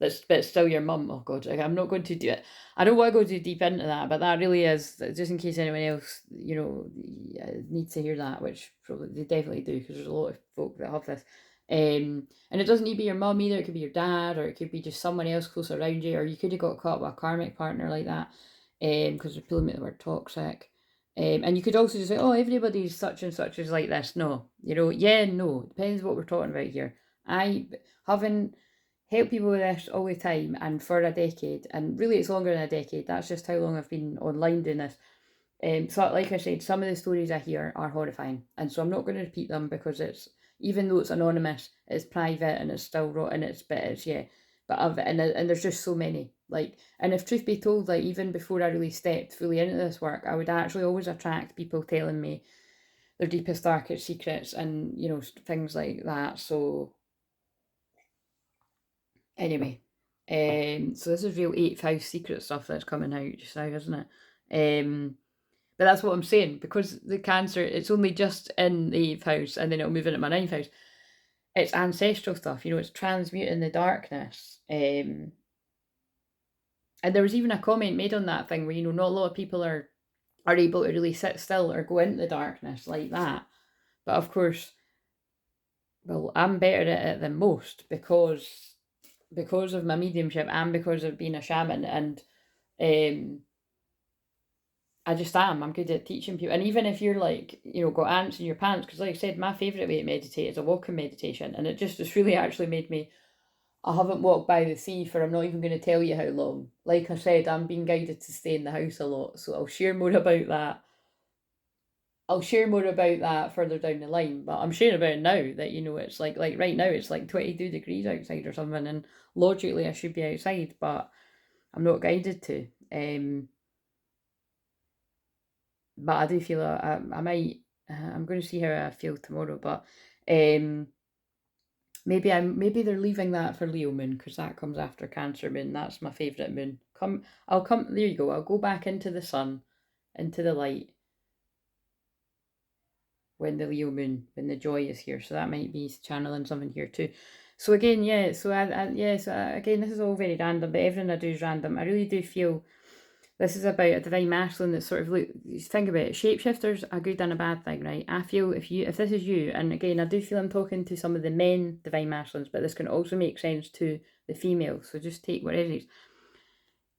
that's but still your mum. Oh god, I'm not going to do it. I don't want to go too deep into that, but that really is just in case anyone else, you know, needs to hear that, which probably they definitely do because there's a lot of folk that have this. And it doesn't need to be your mum either. It could be your dad, or it could be just someone else close around you, or you could have got caught with a karmic partner like that. Because they're pulling me the word toxic. And you could also just say, oh, everybody's such and such is like this. No, you know, yeah, no, depends what we're talking about here. I haven't helped people with this all the time and for a decade, and really it's longer than a decade. That's just how long I've been online doing this. So like I said, some of the stories I hear are horrifying, and so I'm not going to repeat them because it's, even though it's anonymous, it's private and it's still raw and it's yeah. But and there's just so many, like, and if truth be told, like even before I really stepped fully into this work, I would actually always attract people telling me their deepest darkest secrets and, you know, things like that. So anyway, So this is real 8th house secret stuff that's coming out just now, isn't it? But that's what I'm saying, because the Cancer, it's only just in the 8th house and then it'll move into my 9th house. It's ancestral stuff, you know, it's transmuting the darkness. And there was even a comment made on that thing where, you know, not a lot of people are able to really sit still or go into the darkness like that. But of course, well, I'm better at it than most because of my mediumship and because of being a shaman, and I just am. I'm good at teaching people. And even if you're like, you know, got ants in your pants, because like I said, my favourite way to meditate is a walking meditation. And it's really actually made me, I haven't walked by the sea for, I'm not even going to tell you how long. Like I said, I'm being guided to stay in the house a lot. So I'll share more about that. I'll share more about that further down the line, but I'm sharing about it now that, you know, it's like right now it's like 22 degrees outside or something, and logically I should be outside, but I'm not guided to. But I do feel I might. I'm going to see how I feel tomorrow, but maybe they're leaving that for Leo moon, because that comes after Cancer moon. That's my favourite moon. I'll come. There you go. I'll go back into the sun, into the light, when the Leo moon, when the joy is here. So that might be channeling something here too. So again, yeah. So again, this is all very random, but everything I do is random. I really do feel this is about a divine masculine that's sort of, like, think about it, shapeshifters, a good and a bad thing, right? I feel if this is you, and again, I do feel I'm talking to some of the men divine masculines, but this can also make sense to the females, so just take whatever it is.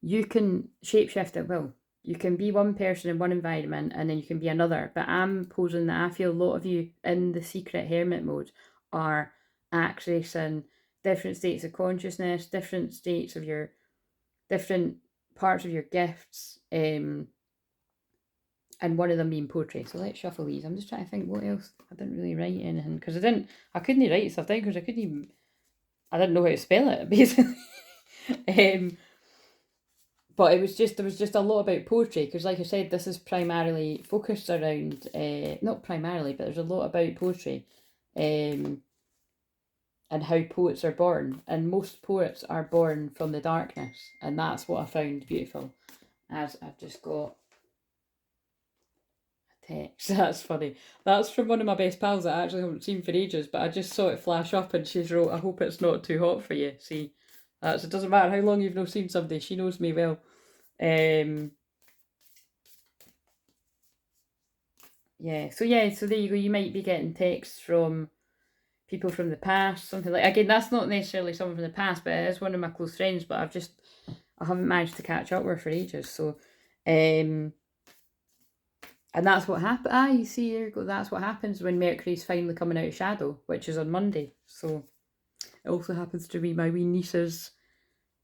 You can shapeshift at will. You can be one person in one environment and then you can be another, but I'm posing that I feel a lot of you in the secret hermit mode are accessing different states of consciousness, different states of your different parts of your gifts, and one of them being poetry. So let's shuffle these. I'm just trying to think what else. I didn't really write anything because I couldn't write stuff down because I didn't know how to spell it, basically. But there was just a lot about poetry, because like I said, this is primarily focused around, not primarily, but there's a lot about poetry, and how poets are born, and most poets are born from the darkness, and that's what I found beautiful. As I've just got a text. That's funny. That's from one of my best pals that I actually haven't seen for ages, but I just saw it flash up, and she's wrote, "I hope it's not too hot for you." See, it doesn't matter how long you've not seen somebody, she knows me well. Yeah, so there you go. You might be getting texts from people from the past, something like, again, that's not necessarily someone from the past, but it is one of my close friends, but I haven't managed to catch up with her for ages. So and that's what happened. You see, there you go. That's what happens when Mercury's finally coming out of shadow, which is on Monday. So it also happens to be my wee niece's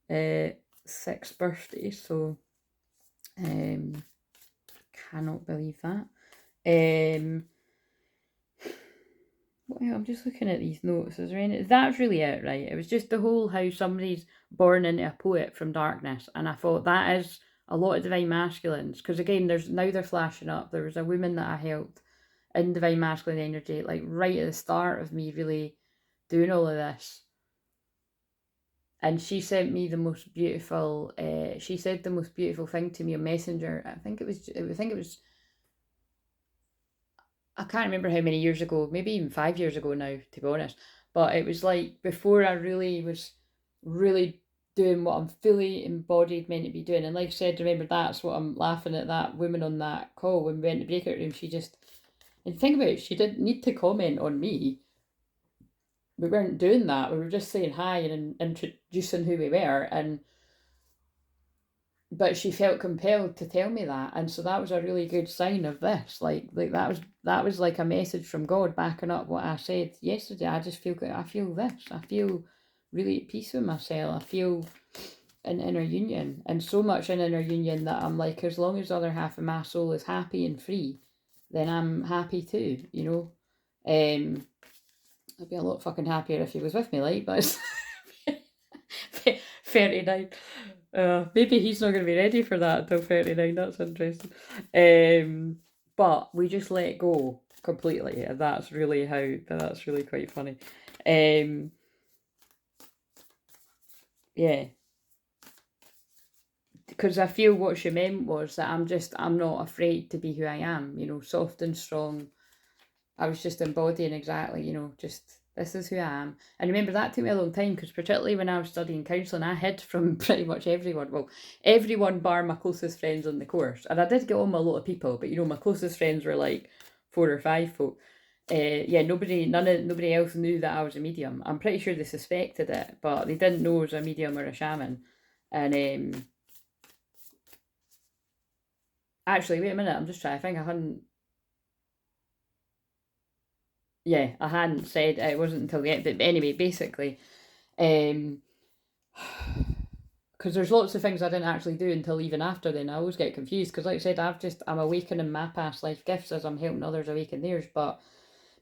6th birthday. So cannot believe that. I'm just looking at these notes. Is there any? That's really it, right? It was just the whole how somebody's born into a poet from darkness, and I thought that is a lot of divine masculines, because again, they're flashing up. There was a woman that I helped in divine masculine energy, like right at the start of me really doing all of this, and she sent me the most beautiful. She said the most beautiful thing to me on Messenger. I think it was. I can't remember how many years ago, maybe even 5 years ago now, to be honest. But it was like before I really was really doing what I'm fully embodied meant to be doing. And like I said, remember, that's what I'm laughing at that woman on that call when we went to breakout room. And think about it, she didn't need to comment on me. We weren't doing that. We were just saying hi and introducing who we were. But she felt compelled to tell me that, and so that was a really good sign of this. Like that was like a message from God backing up what I said yesterday. I feel this. I feel really at peace with myself. I feel an inner union, and so much an inner union that I'm like, as long as the other half of my soul is happy and free, then I'm happy too. You know, I'd be a lot fucking happier if he was with me, like, but it's 39. Maybe he's not going to be ready for that until 39. That's interesting. But we just let go completely, and that's really quite funny. Yeah. because I feel what she meant was that I'm not afraid to be who I am, you know, soft and strong. I was just embodying exactly, you know, just this is who I am. And remember, that took me a long time because, particularly when I was studying counselling, I hid from pretty much everyone. Well, everyone bar my closest friends on the course. And I did get on with a lot of people, but you know, my closest friends were like 4 or 5 folk. Yeah, nobody else knew that I was a medium. I'm pretty sure they suspected it, but they didn't know I was a medium or a shaman. And actually, wait a minute, I'm just trying to think. I hadn't said it wasn't until the end. But anyway, basically, because there's lots of things I didn't actually do until even after then. I always get confused because, like I said, I'm awakening my past life gifts as I'm helping others awaken theirs. But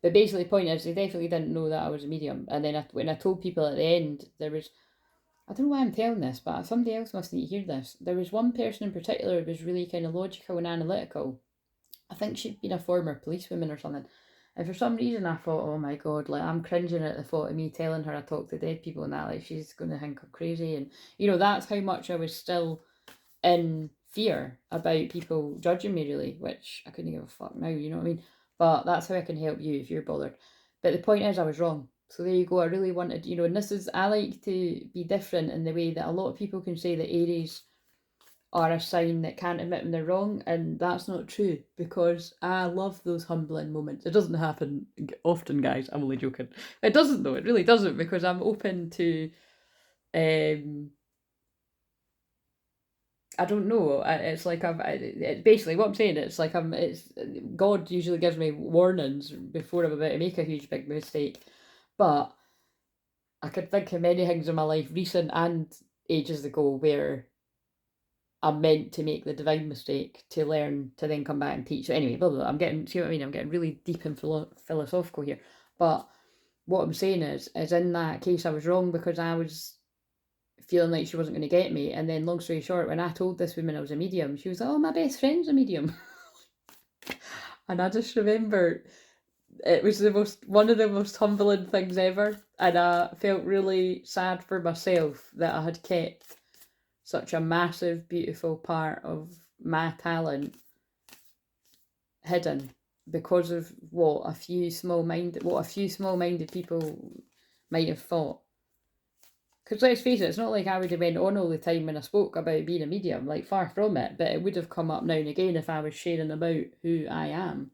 basically, the point is, they definitely didn't know that I was a medium. And then when I told people at the end, there was, I don't know why I'm telling this, but somebody else must need to hear this. There was one person in particular who was really kind of logical and analytical. I think she'd been a former policewoman or something. And for some reason I thought, oh my god, like I'm cringing at the thought of me telling her I talk to dead people and that, like she's going to think I'm crazy. And, you know, that's how much I was still in fear about people judging me, really, which I couldn't give a fuck now, you know what I mean? But that's how I can help you if you're bothered. But the point is, I was wrong. So there you go. I really wanted, you know, and this is, I like to be different in the way that a lot of people can say that Aries are a sign that can't admit when they're wrong, and that's not true because I love those humbling moments. It doesn't happen often, guys. I'm only joking. It doesn't though. It really doesn't, because I'm open to. I don't know. It's like basically what I'm saying. It's like It's God usually gives me warnings before I'm about to make a huge big mistake, but I could think of many things in my life, recent and ages ago, where I'm meant to make the divine mistake to learn to then come back and teach. So anyway, blah, blah, blah. See what I mean? I'm getting really deep and philosophical here. But what I'm saying is in that case, I was wrong because I was feeling like she wasn't going to get me. And then, long story short, when I told this woman I was a medium, she was like, oh, my best friend's a medium. And I just remember it was one of the most humbling things ever. And I felt really sad for myself that I had kept such a massive, beautiful part of my talent hidden because of what a few small-minded people might have thought. Because let's face it, it's not like I would have went on all the time when I spoke about being a medium, like far from it, but it would have come up now and again if I was sharing about who I am.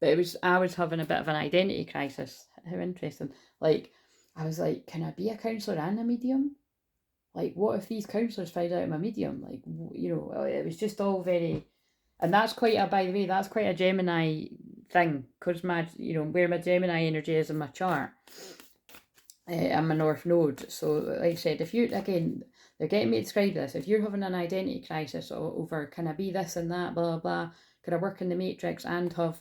But I was having a bit of an identity crisis. How interesting. Like, I was like, can I be a counsellor and a medium? Like, what if these counsellors find out I'm a medium? Like, you know, it was just all very, and that's by the way, that's quite a Gemini thing, because where my Gemini energy is in my chart, I'm a North Node. So, like I said, if they're getting me to describe this. If you're having an identity crisis over, can I be this and that, blah, blah, blah, could I work in the matrix and have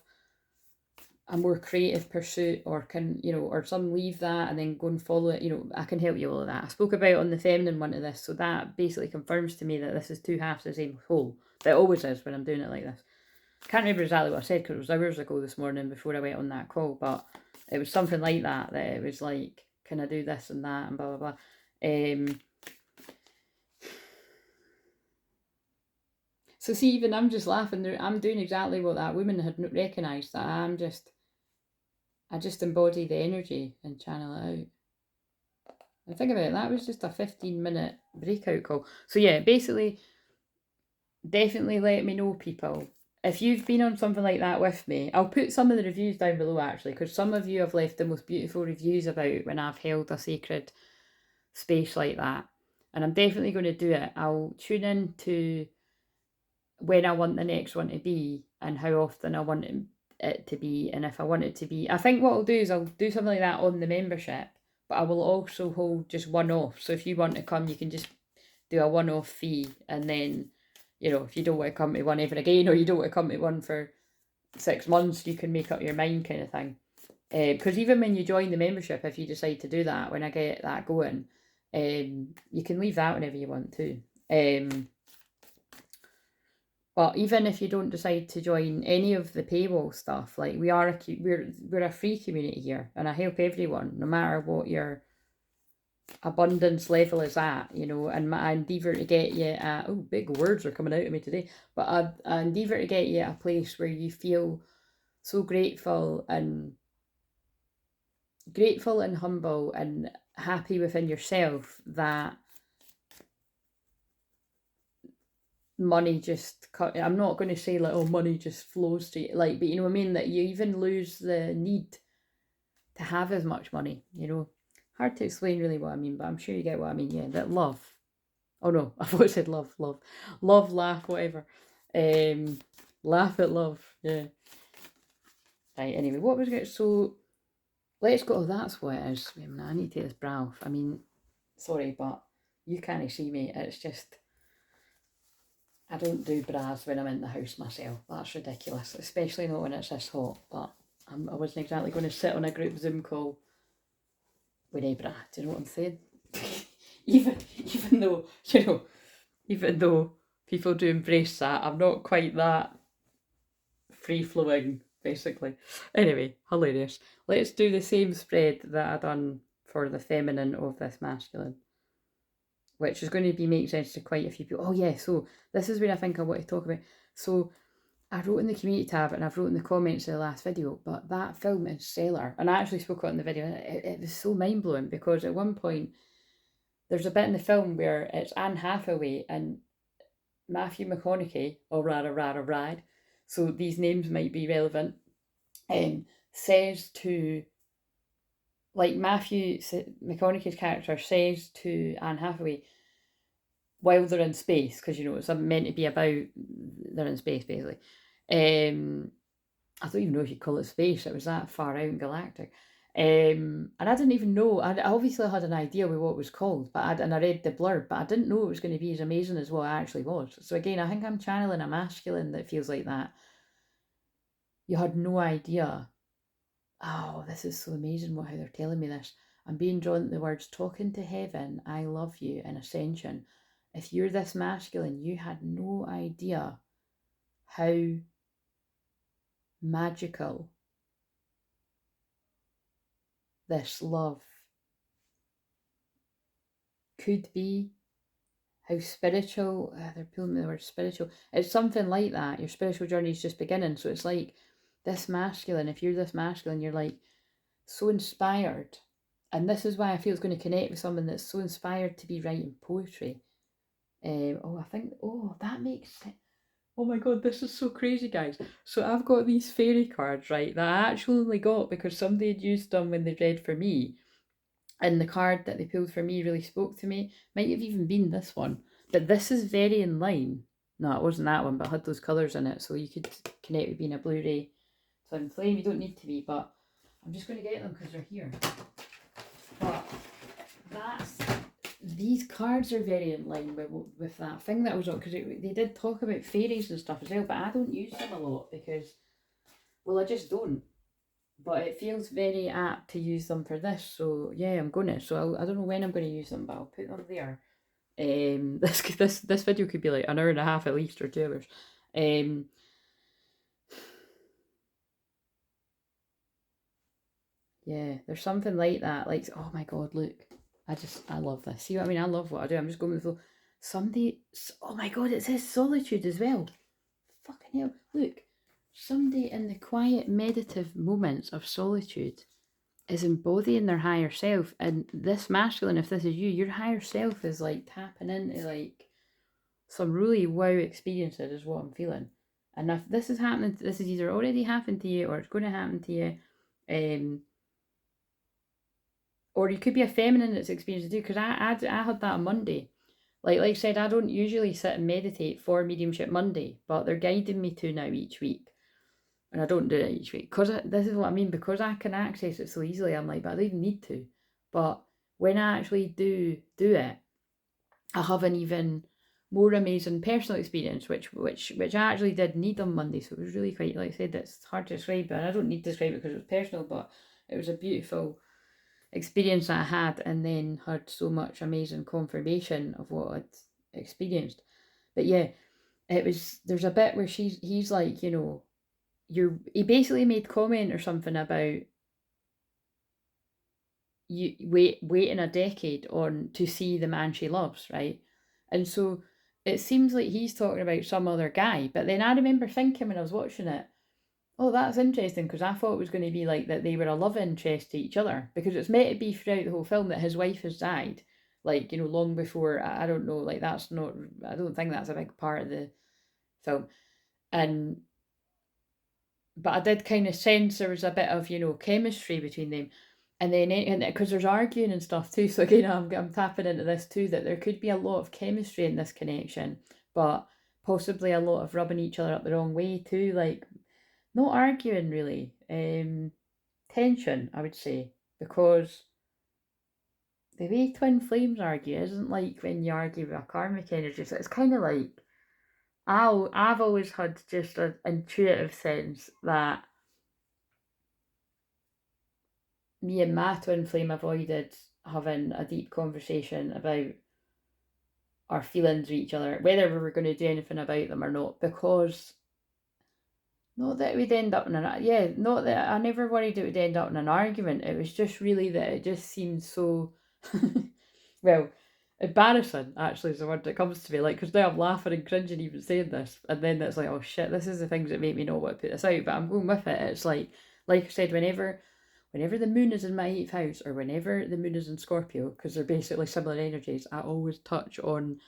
a more creative pursuit, or or some leave that and then go and follow it, I can help you all of that. I spoke about on the feminine one of this, so that basically confirms to me that this is two halves of the same whole. That always is when I'm doing it like this. Can't remember exactly what I said because it was hours ago this morning before I went on that call, but it was something like that it was like, can I do this and that and blah, blah, blah. So see, even I'm just laughing. I'm doing exactly what that woman had recognised, that I just embody the energy and channel it out. And think about it, that was just a 15-minute breakout call. So yeah, basically, definitely let me know, people. If you've been on something like that with me, I'll put some of the reviews down below, actually, because some of you have left the most beautiful reviews about when I've held a sacred space like that. And I'm definitely going to do it. I'll tune in to when I want the next one to be and how often I want it to be, and if I want it to be, I think what I'll do is I'll do something like that on the membership, but I will also hold just one off. So if you want to come, you can just do a one-off fee, and then if you don't want to come to one ever again, or you don't want to come to one for 6 months, you can make up your mind, kind of thing. Because even when you join the membership, if you decide to do that, when I get that going, you can leave that whenever you want to. But even if you don't decide to join any of the paywall stuff, like we're a free community here, and I help everyone, no matter what your abundance level is at, you know, and my endeavour to get you at, oh, big words are coming out of me today, but I endeavour to get you at a place where you feel so grateful and humble and happy within yourself that money just I'm not going to say like, oh, money just flows to you, like, but you know what I mean, that you even lose the need to have as much money, you know. Hard to explain really what I mean, but I'm sure you get what I mean. Yeah, that love, oh no, I've always said love, laugh, whatever, laugh at love, yeah. Right, anyway, what was it? So let's go. Oh, that's what it is. I need to take this bra off. I mean, sorry, but you can't see me. It's just, I don't do bras when I'm in the house myself. That's ridiculous, especially not when it's this hot. But I wasn't exactly going to sit on a group Zoom call with a bra. Do you know what I'm saying? even though, you know, even though people do embrace that, I'm not quite that free flowing, basically. Anyway, hilarious. Let's do the same spread that I done for the feminine of this masculine, which is going to be make sense to quite a few people. Oh yeah, so this is where I think I want to talk about. So I wrote in the community tab and I've wrote in the comments of the last video, but that film is stellar. And I actually spoke about it in the video. It was so mind blowing because at one point there's a bit in the film where it's Anne Hathaway and Matthew McConaughey, or ride. So these names might be relevant. Says to, like, Matthew McConaughey's character says to Anne Hathaway while they're in space, because you know it's meant to be about they're in space basically. I don't even know if you call it space. It was that far out in galactic. And I didn't even know. I obviously had an idea with what it was called, but I read the blurb, but I didn't know it was going to be as amazing as what it actually was. So again, I think I'm channeling a masculine that feels like that. You had no idea. Oh, this is so amazing how they're telling me this. I'm being drawn to the words talking to heaven, I love you, and ascension. If you're this masculine, you had no idea how magical this love could be, how spiritual, they're pulling me the word spiritual. It's something like that. Your spiritual journey is just beginning. So it's like this masculine, if you're this masculine, you're like so inspired. And this is why I feel it's going to connect with someone that's so inspired to be writing poetry. That makes sense. Oh my god, this is so crazy, guys. So I've got these fairy cards, right, that I actually only got because somebody had used them when they read for me. And the card that they pulled for me really spoke to me. Might have even been this one. But this is very in line. No, it wasn't that one, but it had those colours in it. So you could connect with being a Blu-ray twin flame. You don't need to be, but I'm just going to get them because they're here. But these cards are very in line with that thing that I was on, because they did talk about fairies and stuff as well, but I don't use them a lot because, well, I just don't. But it feels very apt to use them for this, so yeah, I'm gonna. So I don't know when I'm gonna use them, but I'll put them there. This video could be like an hour and a half at least, or 2 hours. Yeah, there's something like that. Like, oh my god, look, I love this. See what I mean? I love what I do. I'm just going with the flow. Someday, oh my god, it says solitude as well. Fucking hell, look. Someday in the quiet meditative moments of solitude is embodying their higher self. And this masculine, if this is you, your higher self is like tapping into like some really wow experiences is what I'm feeling. And if this is happening, this is either already happened to you or it's going to happen to you. Or you could be a feminine that's experienced too, because I had that on Monday. Like I said, I don't usually sit and meditate for Mediumship Monday, but they're guiding me to now each week. And I don't do it each week, because this is what I mean, because I can access it so easily, I'm like, but I don't even need to. But when I actually do it, I have an even more amazing personal experience, which I actually did need on Monday. So it was really quite, like I said, it's hard to describe, and I don't need to describe it because it was personal, but it was a beautiful experience that I had, and then had so much amazing confirmation of what I'd experienced. But yeah, there's a bit where he's like, you know, he basically made comment or something about you waiting a decade on to see the man she loves, right? And so it seems like he's talking about some other guy. But then I remember thinking when I was watching it, oh, that's interesting, because I thought it was going to be like that they were a love interest to each other, because it's meant to be throughout the whole film that his wife has died, like, long before. I don't know, like, that's not, I don't think that's a big part of the film. And but I did kind of sense there was a bit of chemistry between them, and then because there's arguing and stuff too. So again, I'm tapping into this too, that there could be a lot of chemistry in this connection, but possibly a lot of rubbing each other up the wrong way too, like not arguing really, tension, I would say, because the way twin flames argue isn't like when you argue with a karmic energy. So it's kind of like I've always had just an intuitive sense that me and my twin flame avoided having a deep conversation about our feelings with each other, whether we were going to do anything about them or not, because not that we'd end up in not that I never worried it would end up in an argument. It was just really that it just seemed so, well, embarrassing actually is the word that comes to me. Like, because now I'm laughing and cringing even saying this, and then it's like, oh shit, this is the things that make me not want to put this out. But I'm going with it. It's like I said, whenever the moon is in my 8th house, or whenever the moon is in Scorpio, because they're basically similar energies, I always touch on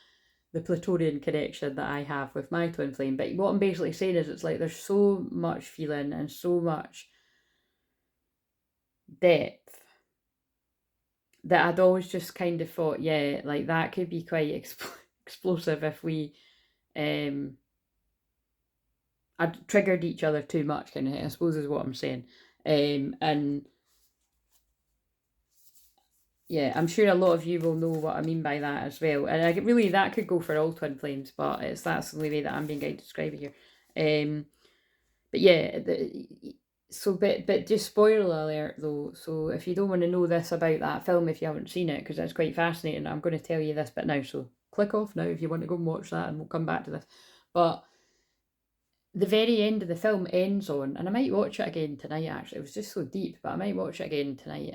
the Plutonian connection that I have with my twin flame. But what I'm basically saying is, it's like there's so much feeling and so much depth that I'd always just kind of thought, yeah, like that could be quite explosive if we I'd triggered each other too much, kind of, I suppose is what I'm saying. And yeah, I'm sure a lot of you will know what I mean by that as well. And really, that could go for all twin flames, but that's the only way that I'm being guided to describe it here. But yeah, but just spoiler alert though. So if you don't want to know this about that film, if you haven't seen it, because it's quite fascinating, I'm going to tell you this bit now. So click off now if you want to go and watch that, and we'll come back to this. But the very end of the film ends on, and I might watch it again tonight. Actually, it was just so deep, but I might watch it again tonight.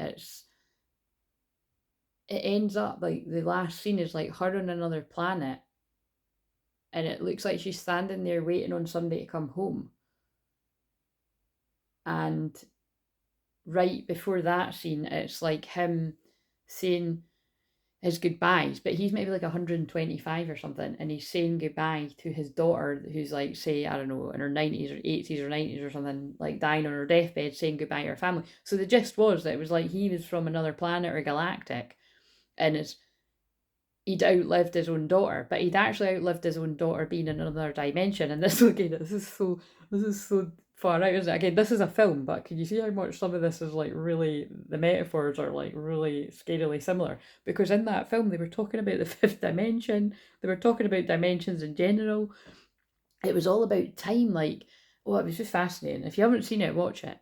It ends up like the last scene is like her on another planet, and it looks like she's standing there waiting on somebody to come home. And right before that scene, it's like him saying his goodbyes, but he's maybe like 125 or something, and he's saying goodbye to his daughter, who's like, say, I don't know, in her 90s or 80s or 90s or something, like dying on her deathbed, saying goodbye to her family. So the gist was that it was like he was from another planet or galactic, and he'd outlived his own daughter, but he'd actually outlived his own daughter being in another dimension. And this is so far out, isn't it? Again, this is a film, but can you see how much some of this is like really, the metaphors are like really scarily similar? Because in that film they were talking about the fifth dimension, they were talking about dimensions in general. It was all about time, like, oh, it was just fascinating. If you haven't seen it, watch it.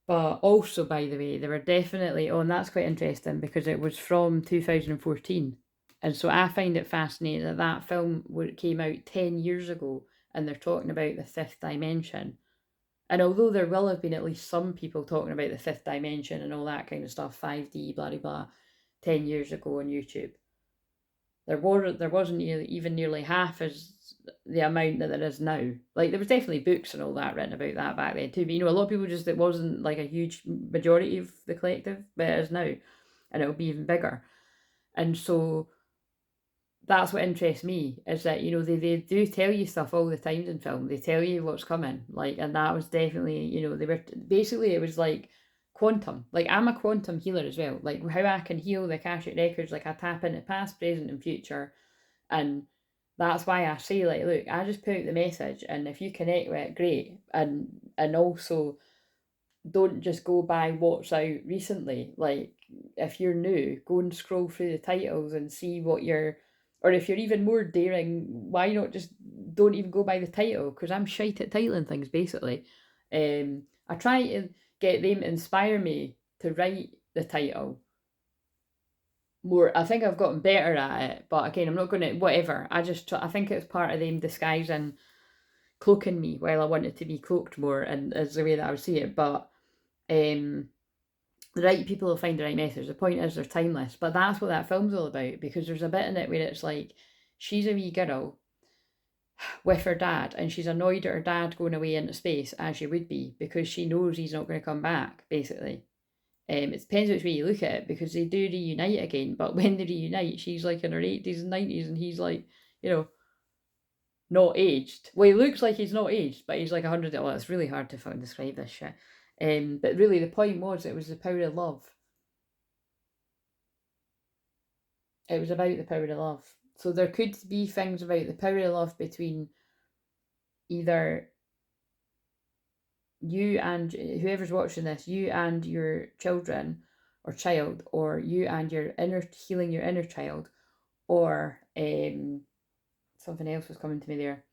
But also, by the way, they were definitely, oh, and that's quite interesting because it was from 2014. And so I find it fascinating that that film came out 10 years ago, and they're talking about the fifth dimension. And although there will have been at least some people talking about the fifth dimension and all that kind of stuff, 5D, blah, blah, blah, 10 years ago on YouTube, there wasn't even nearly half as the amount that there is now. Like, there was definitely books and all that written about that back then too, but a lot of people just, it wasn't like a huge majority of the collective, but it is now, and it'll be even bigger. And so that's what interests me, is that they do tell you stuff all the time in film. They tell you what's coming, like, and that was definitely, they were basically, it was like quantum. Like, I'm a quantum healer as well, like how I can heal the Akashic records. Like, I tap into past, present and future, and that's why I say, like, look, I just put out the message, and if you connect with it, great. And also, don't just go by what's out recently. Like, if you're new, go and scroll through the titles and see what you're, or if you're even more daring, why not just don't even go by the title? Because I'm shite at titling things, basically. I try to get them to inspire me to write the title more. I think I've gotten better at it, but again, I'm not going to, whatever. I think it's part of them disguising, cloaking me while I wanted to be cloaked more, and is the way that I would see it. But the right people will find the right message. The point is they're timeless. But that's what that film's all about, because there's a bit in it where it's like she's a wee girl with her dad, and she's annoyed at her dad going away into space, as she would be, because she knows he's not going to come back, basically. It depends which way you look at it, because they do reunite again, but when they reunite, she's like in her 80s and 90s, and he's like, not aged. Well, he looks like he's not aged, but he's like 100. Well, it's really hard to fucking describe this shit. But really, the point was, it was the power of love. It was about the power of love. So there could be things about the power of love between either you and whoever's watching this, you and your children or child, or you and your healing your inner child, or something else was coming to me there.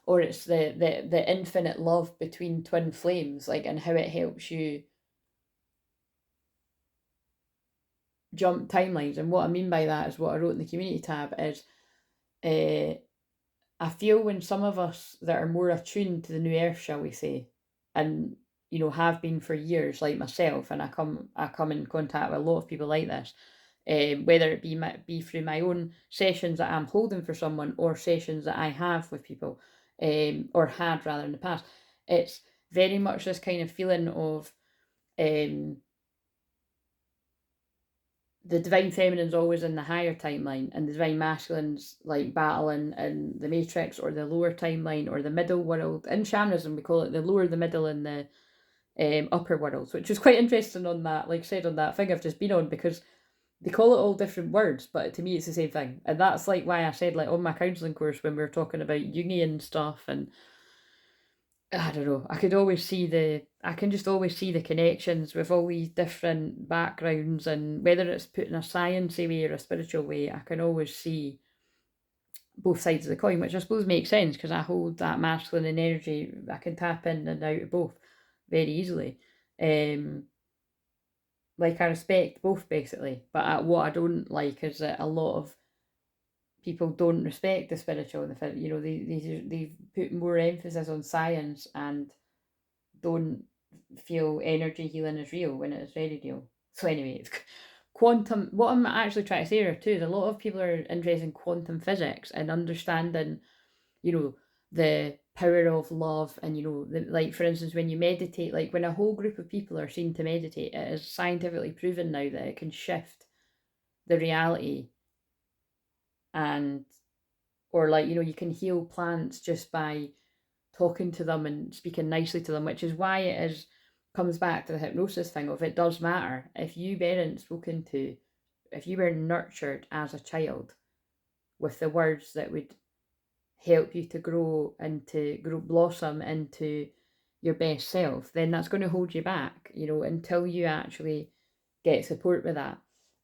Or it's the infinite love between twin flames, like, and how it helps you jump timelines. And what I mean by that is what I wrote in the community tab is, I feel when some of us that are more attuned to the new earth, shall we say, and have been for years, like myself, and I come in contact with a lot of people like this, whether it be through my own sessions that I'm holding for someone, or sessions that I have with people, or had rather in the past. It's very much this kind of feeling of the divine feminine's always in the higher timeline, and the divine masculine's like battling in the matrix, or the lower timeline, or the middle world. In shamanism, we call it the lower, the middle, and the upper worlds, which is quite interesting on that, like I said, on that thing I've just been on, because they call it all different words, but to me it's the same thing. And that's like why I said, like, on my counselling course, when we were talking about Jungian stuff, and I don't know, I can just always see the connections with all these different backgrounds, and whether it's put in a sciencey way or a spiritual way, I can always see both sides of the coin, which I suppose makes sense, because I hold that masculine energy. I can tap in and out of both very easily. Like, I respect both, basically, but what I don't like is that a lot of people don't respect the spiritual and the they've put more emphasis on science and don't feel energy healing is real when it is very real. So anyway, it's quantum. What I'm actually trying to say here too is a lot of people are interested in quantum physics and understanding, the power of love, and like, for instance, when you meditate, like when a whole group of people are seen to meditate, it is scientifically proven now that it can shift the reality, and or like, you can heal plants just by talking to them and speaking nicely to them, which is why it is comes back to the hypnosis thing of, it does matter if you weren't spoken to, if you were nurtured as a child with the words that would help you to grow and to blossom into your best self, then that's going to hold you back, until you actually get support with that,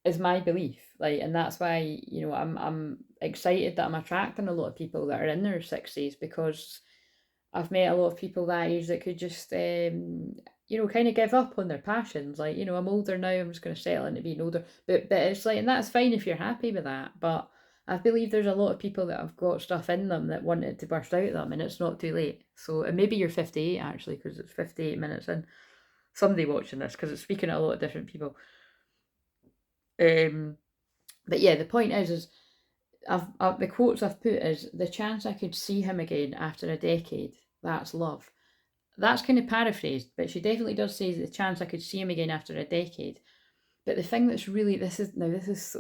is my belief. Like, and that's why, I'm excited that I'm attracting a lot of people that are in their 60s, because I've met a lot of people that age that could just, kind of give up on their passions. Like, I'm older now, I'm just going to settle into being older. But it's like, and that's fine if you're happy with that. But I believe there's a lot of people that have got stuff in them that want it to burst out of them, and it's not too late. So, and maybe you're 58 actually, because it's 58 minutes in. Somebody watching this, because it's speaking to a lot of different people. But yeah, the point is the quotes I've put is, the chance I could see him again after a decade, that's love. That's kind of paraphrased, but she definitely does say the chance I could see him again after a decade. But the thing that's really,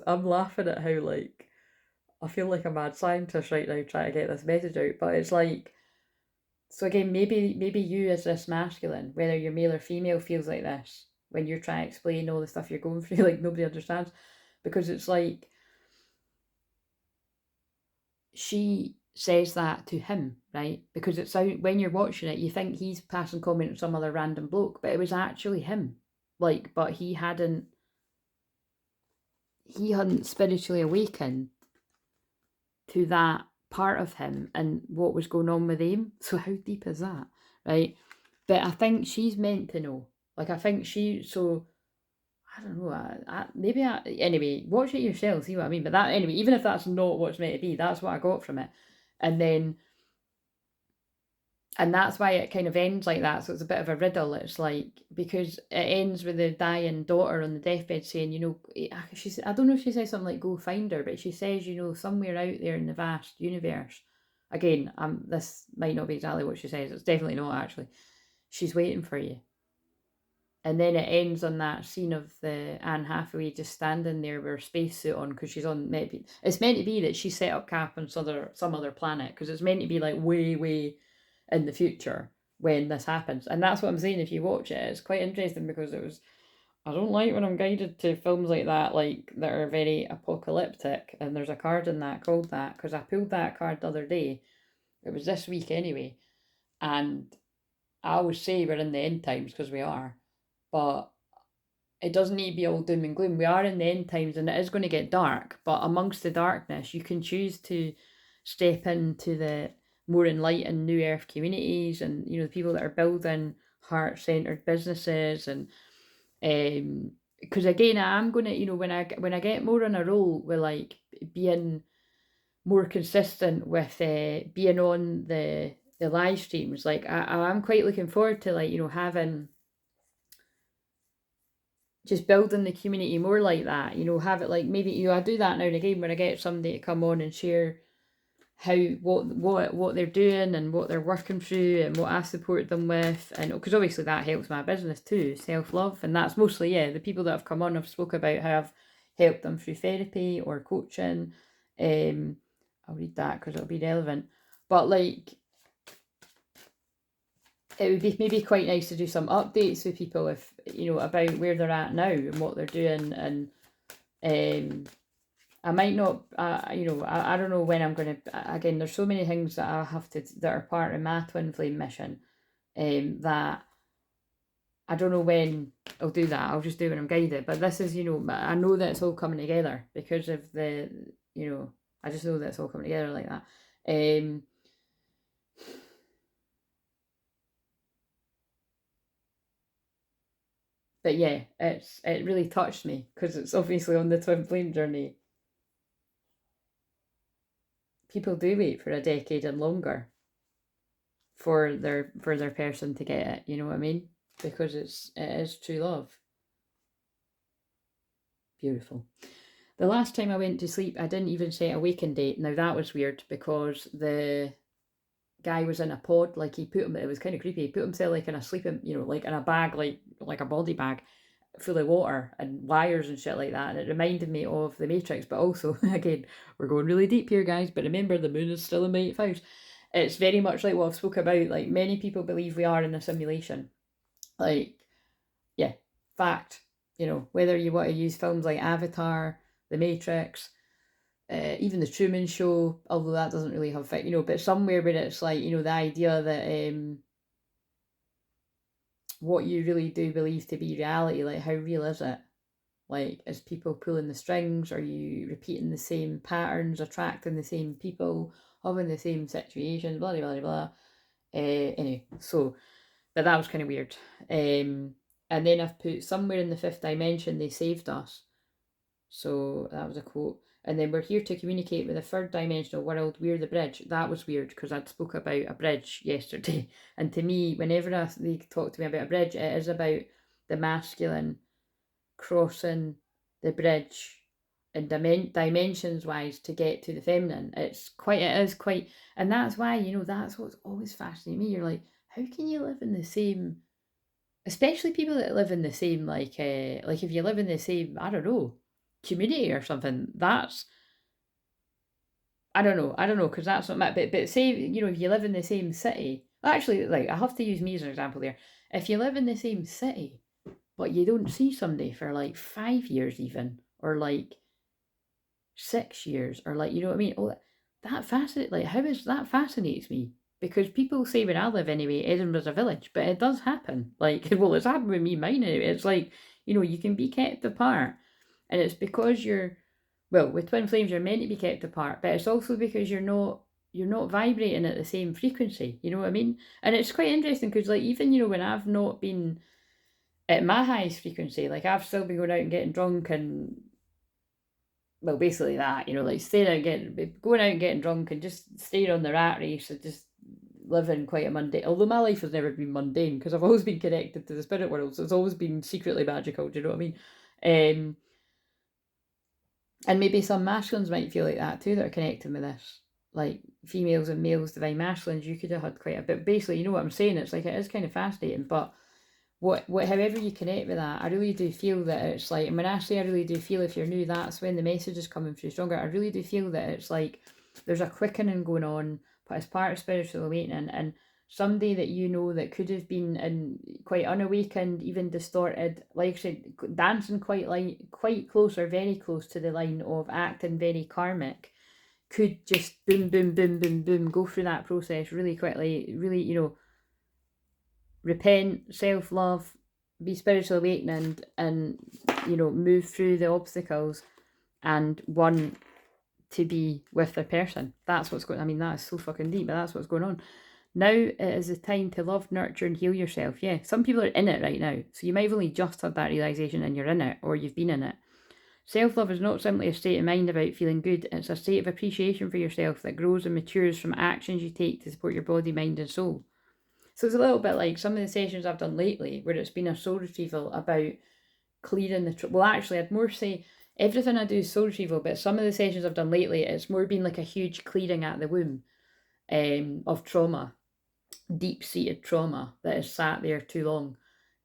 I'm laughing at how, like, I feel like a mad scientist right now trying to get this message out, but it's like, so again, maybe you as this masculine, whether you're male or female, feels like this when you're trying to explain all the stuff you're going through, like nobody understands, because it's like, she says that to him, right? Because it's out, when you're watching it, you think he's passing comment on some other random bloke, but it was actually him. Like, but he hadn't spiritually awakened to that part of him and what was going on with him. So how deep is that, right? But I think she's meant to know. Like, I think so I don't know. Anyway, watch it yourself, see what I mean. But that, anyway, even if that's not what's meant to be, that's what I got from it. And then And that's why it kind of ends like that. So it's a bit of a riddle. It's like, because it ends with the dying daughter on the deathbed saying, I don't know if she says something like "go find her," but she says, somewhere out there in the vast universe. Again, this might not be exactly what she says. It's definitely not actually. She's waiting for you. And then it ends on that scene of the Anne Hathaway just standing there with her spacesuit on, because she's on. Maybe it's meant to be that she set up camp on some other planet, because it's meant to be like way way in the future when this happens. And that's what I'm saying. If you watch it, it's quite interesting, because I don't like when I'm guided to films like that are very apocalyptic. And there's a card in that called that, because I pulled that card the other day. It was this week anyway, and I always say we're in the end times, because we are, but it doesn't need to be all doom and gloom. We are in the end times, and it is going to get dark, but amongst the darkness you can choose to step into the more enlightened new earth communities, and the people that are building heart-centered businesses. And because again, I'm going to, when I get more on a roll with like being more consistent with being on the live streams, like I'm quite looking forward to, like, having, just building the community more like that, have it like, maybe, I do that now and again when I get somebody to come on and share how, what they're doing and what they're working through and what I support them with. And because obviously that helps my business too, self-love. And that's mostly, the people that have come on, I've spoke about how I've helped them through therapy or coaching. I'll read that because it'll be relevant. But like, it would be maybe quite nice to do some updates with people, if about where they're at now and what they're doing. And I might not, I don't know when I'm going to, again, there's so many things that I have to, that are part of my twin flame mission, that I don't know when I'll do that. I'll just do it when I'm guided. But this is, I know that it's all coming together because of the, I just know that it's all coming together like that. But yeah, it really touched me, because it's obviously on the twin flame journey. People do wait for a decade and longer for their person to get it. You know what I mean? Because it is true love. Beautiful. The last time I went to sleep, I didn't even set a waking date. Now that was weird, because the guy was in a pod, like he put him. It was kind of creepy. He put himself like in a sleeping, like in a bag, like a body bag, full of water and wires and shit like that. And it reminded me of the Matrix, but also, again, we're going really deep here, guys. But remember, the moon is still in my 8th house. It's very much like what I've spoke about. Like, many people believe we are in a simulation. Like, yeah, fact. Whether you want to use films like Avatar, The Matrix, even the Truman Show, although that doesn't really have fit, but somewhere where it's like, the idea that what you really do believe to be reality, like, how real is it? Like, is people pulling the strings? Are you repeating the same patterns, attracting the same people, having the same situations, blah, blah, blah, blah. Anyway, so, but that was kind of weird. And then I've put, somewhere in the 5th dimension, they saved us. So that was a quote. And then, we're here to communicate with the 3rd dimensional world. We're the bridge. That was weird, because I'd spoke about a bridge yesterday. And to me, whenever they talk to me about a bridge, it is about the masculine crossing the bridge and dimensions wise to get to the feminine. It is quite, and that's why, that's what's always fascinating me. You're like, how can you live in the same, especially people that live in the same, like if you live in the same, I don't know, community or something, that's, I don't know, because that's not my, but say, if you live in the same city, actually, like, I have to use me as an example there. If you live in the same city, but you don't see somebody for like 5 years even, or like 6 years, or like, you know what I mean? Oh, that fascinates, like, how is that fascinates me, because people say where I live anyway, Edinburgh's a village, but it does happen. Like, well, it's happened with me, mine anyway. It's like, you can be kept apart, and it's because with twin flames, you're meant to be kept apart, but it's also because you're not vibrating at the same frequency. You know what I mean? And it's quite interesting, because like, even when I've not been at my highest frequency, like, I've still been going out and getting drunk, and well, basically that, like, staying out, going out and getting drunk, and just staying on the rat race, and just living quite a mundane, although my life has never been mundane because I've always been connected to the spirit world, so it's always been secretly magical, do you know what I mean? And maybe some masculines might feel like that too, that are connecting with this. Like females and males, divine masculines, you could have had quite a bit. Basically, you know what I'm saying? It's like, it is kind of fascinating, but however you connect with that, I really do feel that it's like, and when I say I really do feel, if you're new, that's when the message is coming through stronger. I really do feel that it's like there's a quickening going on, but as part of spiritual awakening, and somebody that you know that could have been in quite unawakened, even distorted, like I said, dancing quite close or very close to the line of acting very karmic, could just boom, boom, boom, boom, boom, go through that process really quickly, really, repent, self-love, be spiritual awakening, and move through the obstacles and want to be with their person. That's what's going on. I mean, that is so fucking deep, but that's what's going on. Now it is the time to love, nurture, and heal yourself. Yeah, some people are in it right now, so you might have only just had that realization and you're in it, or you've been in it. Self-love is not simply a state of mind about feeling good. It's a state of appreciation for yourself that grows and matures from actions you take to support your body, mind, and soul. So it's a little bit like some of the sessions I've done lately where it's been a soul retrieval about clearing the... well, actually, I'd more say everything I do is soul retrieval, but some of the sessions I've done lately, it's more been like a huge clearing at the womb of trauma, deep-seated trauma that has sat there too long,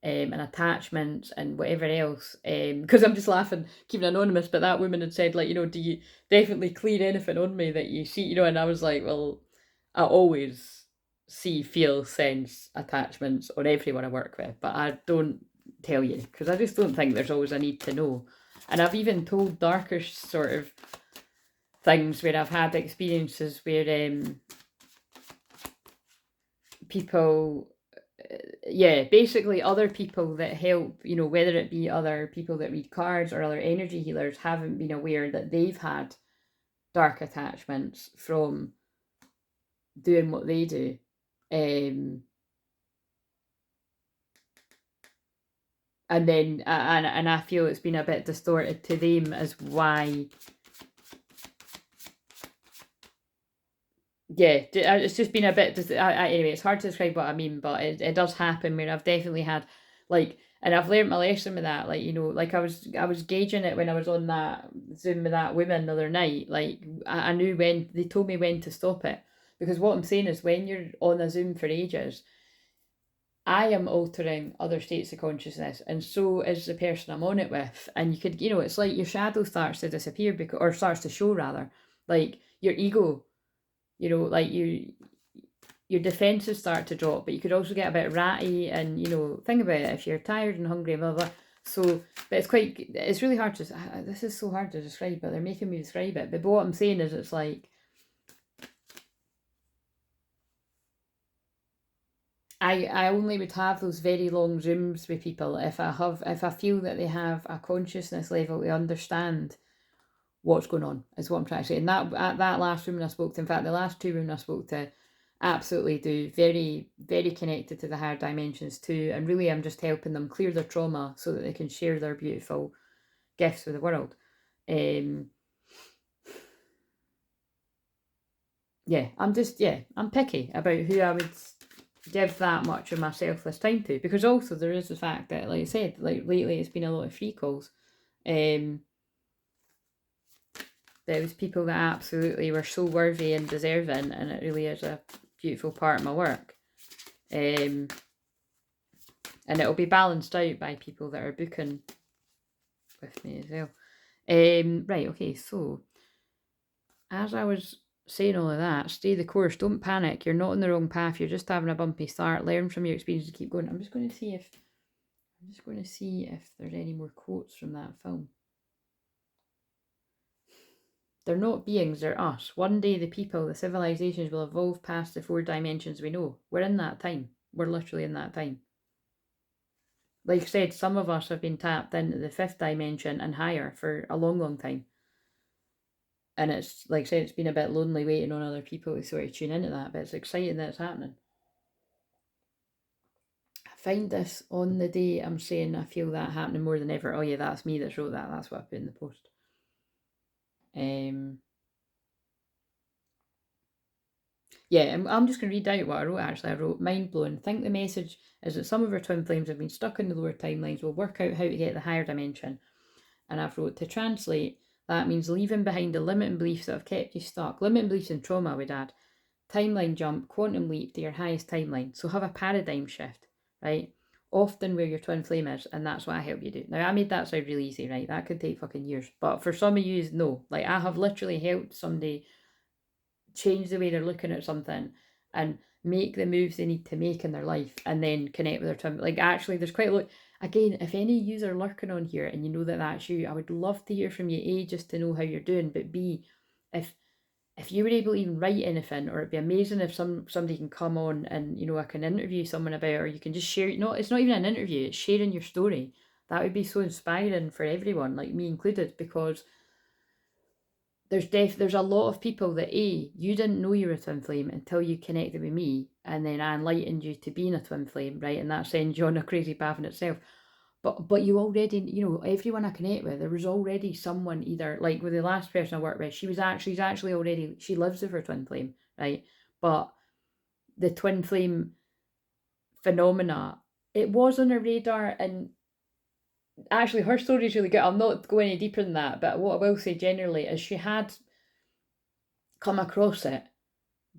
and attachments and whatever else. Because I'm just laughing, keeping anonymous, but that woman had said, like, do you definitely clear anything on me that you see? And I was like, well, I always see, feel, sense attachments on everyone I work with, but I don't tell you because I just don't think there's always a need to know. And I've even told darker sort of things where I've had experiences where people, basically other people that help, whether it be other people that read cards or other energy healers, haven't been aware that they've had dark attachments from doing what they do. And then and I feel it's been a bit distorted to them as why. Yeah, it's just been a bit. Anyway, it's hard to describe what I mean, but it does happen where I've definitely had, like, and I've learned my lesson with that. Like, like I was gauging it when I was on that Zoom with that woman the other night. Like, I knew when they told me when to stop it, because what I'm saying is when you're on a Zoom for ages, I am altering other states of consciousness, and so is the person I'm on it with. And you could, it's like your shadow starts to disappear or starts to show rather, like your ego. Like your defenses start to drop, but you could also get a bit ratty and, think about it, if you're tired and hungry, blah, blah. So, but it's really hard to, this is so hard to describe, but they're making me describe it. But what I'm saying is it's like, I only would have those very long Zooms with people if I feel that they have a consciousness level to understand what's going on, is what I'm trying to say. And that last woman I spoke to, in fact, the last two women I spoke to, absolutely do very, very connected to the higher dimensions too. And really, I'm just helping them clear their trauma so that they can share their beautiful gifts with the world. I'm picky about who I would give that much of my selfless time to, because also there is the fact that, like I said, like lately it's been a lot of free calls. There was people that absolutely were so worthy and deserving, and it really is a beautiful part of my work. And it'll be balanced out by people that are booking with me as well. Right, okay, so as I was saying all of that, stay the course, don't panic, you're not on the wrong path, you're just having a bumpy start, learn from your experience and keep going. I'm just going to see if there's any more quotes from that film. They're not beings, they're us. One day the people, the civilizations will evolve past the 4 dimensions we know. We're in that time. We're literally in that time. Like I said, some of us have been tapped into the 5th dimension and higher for a long, long time. And it's, like I said, it's been a bit lonely waiting on other people to sort of tune into that, but it's exciting that it's happening. I find this on the day I'm saying I feel that happening more than ever. Oh yeah, that's me that wrote that. That's what I put in the post. Yeah, I'm just going to read out what I wrote actually. I wrote, mind blowing. Think the message is that some of our twin flames have been stuck in the lower timelines. We'll work out how to get the higher dimension. And I've wrote, to translate, that means leaving behind the limiting beliefs that have kept you stuck. Limiting beliefs and trauma, I would add. Timeline jump, quantum leap to your highest timeline. So have a paradigm shift, right? Often where your twin flame is, and that's what I help you do. Now, I made that sound really easy, right? That could take fucking years. But for some of you, no. Like, I have literally helped somebody change the way they're looking at something and make the moves they need to make in their life and then connect with their twin. Like, actually, there's quite a lot. Again, if any of you are lurking on here and you know that that's you, I would love to hear from you. A, just to know how you're doing, but B, if you were able to even write anything, or it'd be amazing if somebody can come on and, I can interview someone about, or you can just share it. No, it's not even an interview, it's sharing your story. That would be so inspiring for everyone, like me included, because there's a lot of people that you didn't know you were a twin flame until you connected with me, and then I enlightened you to being a twin flame, right? And that sends you on a crazy path in itself. But you already, everyone I connect with, there was already someone, either like with the last person I worked with, she's actually already, she lives with her twin flame, right? But the twin flame phenomena, it was on her radar, and actually her story is really good. I'll not go any deeper than that, but what I will say generally is she had come across it,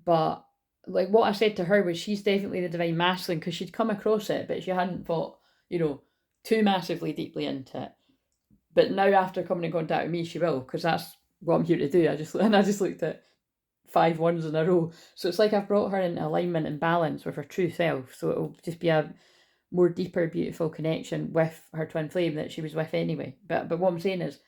but like what I said to her was, she's definitely the divine masculine, because she'd come across it, but she hadn't thought, too massively deeply into it. But now, after coming in contact with me, she will, because that's what I'm here to do. I just looked at 5 ones in a row. So it's like I've brought her into alignment and balance with her true self. So it'll just be a more deeper, beautiful connection with her twin flame that she was with anyway. But what I'm saying is,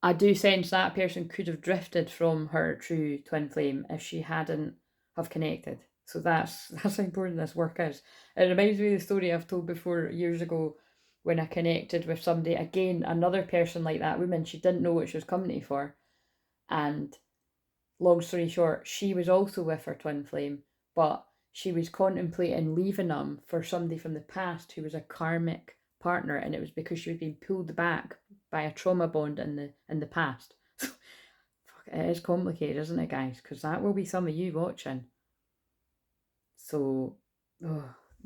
I do sense that person could have drifted from her true twin flame if she hadn't have connected. So that's how important this work is. It reminds me of the story I've told before years ago, when I connected with somebody, again, another person like that woman. She didn't know what she was coming to for. And long story short, she was also with her twin flame, but she was contemplating leaving them for somebody from the past who was a karmic partner, and it was because she was being pulled back by a trauma bond in the past. It is complicated, isn't it, guys? Because that will be some of you watching. So,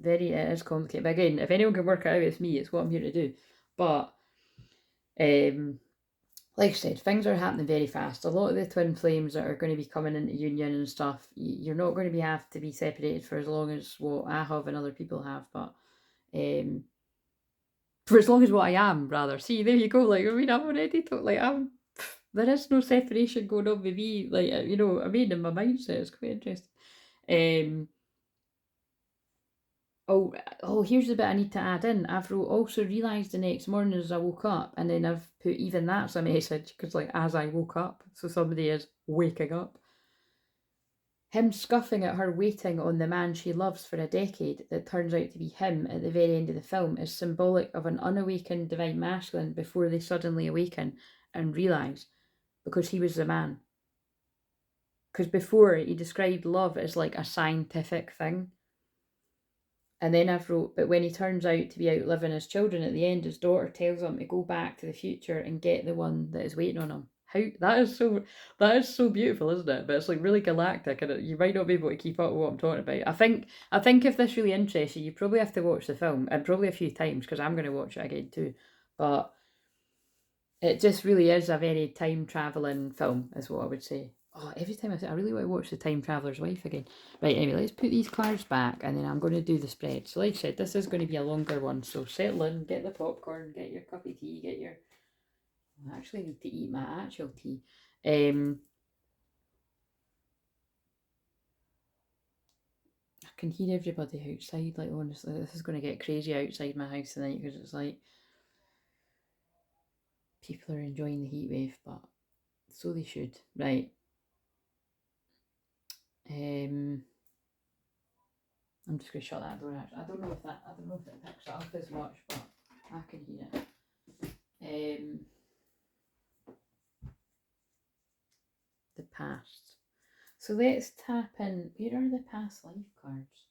it is complicated. But again, if anyone can work it out, it's me. It's what I'm here to do. But like I said, things are happening very fast. A lot of the twin flames that are going to be coming into union and stuff, you're not going to have to be separated for as long as what I have and other people have, but for as long as what I am, rather. See, there you go. Like, I mean, I'm already there is no separation going on with me. Like, in my mindset, it's quite interesting. Oh, here's the bit I need to add in. I've also realised the next morning as I woke up, and then I've put even that's a message, because like, as I woke up, so somebody is waking up. Him scuffing at her waiting on the man she loves for a decade that turns out to be him at the very end of the film is symbolic of an unawakened divine masculine before they suddenly awaken and realise, because he was the man. Because before, he described love as like a scientific thing. And then I've wrote, but when he turns out to be out living his children at the end, his daughter tells him to go back to the future and get the one that is waiting on him. How that is so beautiful, isn't it? But it's like really galactic, and you might not be able to keep up with what I'm talking about. I think if this really interests you, you probably have to watch the film, and probably a few times, because I'm going to watch it again too. But it just really is a very time traveling film, is what I would say. Oh, every time I say, I really want to watch The Time Traveller's Wife again. Right, anyway, let's put these cards back, and then I'm going to do the spread. So like I said, this is going to be a longer one, so settle in, get the popcorn, get your cup of tea, I actually need to eat my actual tea. I can hear everybody outside, like, honestly, this is going to get crazy outside my house tonight, because it's like, people are enjoying the heat wave, but so they should. Right. I'm just going to shut that door. Actually, I don't know if it picks it up as much, but I can hear it. The past. So let's tap in. Where are the past life cards?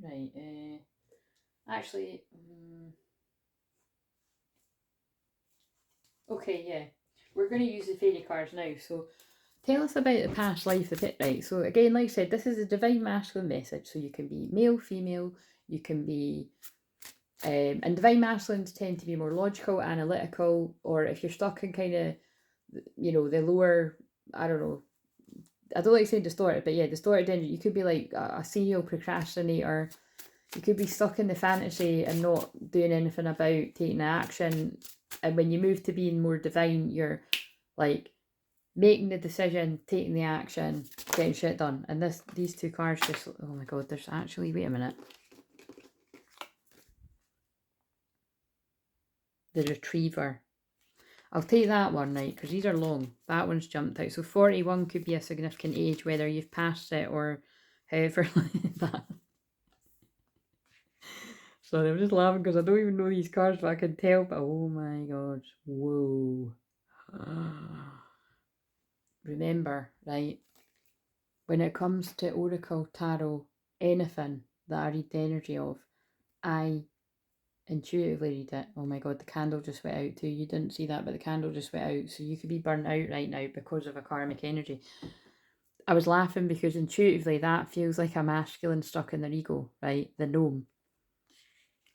Right. Actually, Okay, yeah. We're going to use the fairy cards now. So tell us about the past life, the pit, right? So again, like I said, this is a divine masculine message. So you can be male, female, you can be and divine masculines tend to be more logical, analytical, or if you're stuck in kind of, you know, the lower, I don't know, I don't like saying distorted, but yeah, distorted energy. You could be like a serial procrastinator. You could be stuck in the fantasy and not doing anything about taking action. And when you move to being more divine, you're like making the decision, taking the action, getting shit done. And these two cards just, oh my god, there's actually, wait a minute. The Retriever. I'll take that one, right, because these are long. That one's jumped out. So 41 could be a significant age, whether you've passed it or however like that. Sorry, I'm just laughing because I don't even know these cards, but I can tell. But oh my god. Whoa. Remember, right, when it comes to Oracle, Tarot, anything that I read the energy of, I intuitively read it. Oh my god, the candle just went out too. You didn't see that, but the candle just went out. So you could be burnt out right now because of a karmic energy. I was laughing because intuitively that feels like a masculine stuck in their ego, right? The gnome.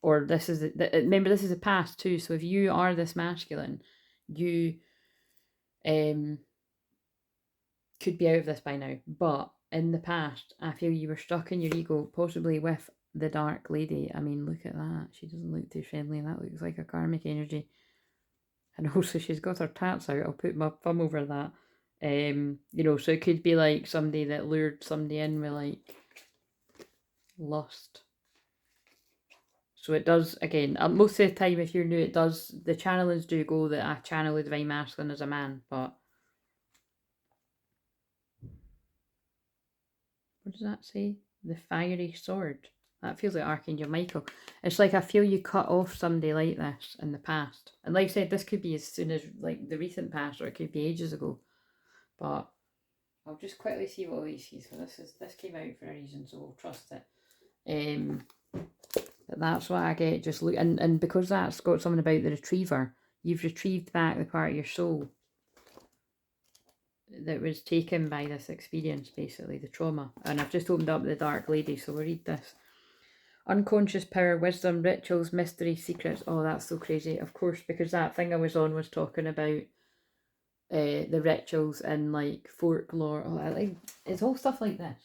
Or this is, remember this is the past too. So if you are this masculine, you could be out of this by now. But in the past, I feel you were stuck in your ego, possibly with the dark lady. I mean, look at that. She doesn't look too friendly. That looks like a karmic energy. And also she's got her tats out. I'll put my thumb over that. You know, so it could be like somebody that lured somebody in with like lust. So it does, again, most of the time if you're new, it does, the channelings do go that I channel the divine masculine as a man, but what does that say? The fiery sword. That feels like Archangel Michael. It's like I feel you cut off somebody like this in the past. And like I said, this could be as soon as like the recent past, or it could be ages ago. But I'll just quickly see what these see. So this came out for a reason, so we'll trust it. But that's what I get. Just look, and because that's got something about the retriever, you've retrieved back the part of your soul that was taken by this experience, basically the trauma. And I've just opened up the Dark Lady, so we'll read this. Unconscious power, wisdom, rituals, mystery, secrets. Oh, that's so crazy. Of course, because that thing I was on was talking about the rituals and like folklore. Oh, like it's all stuff like this.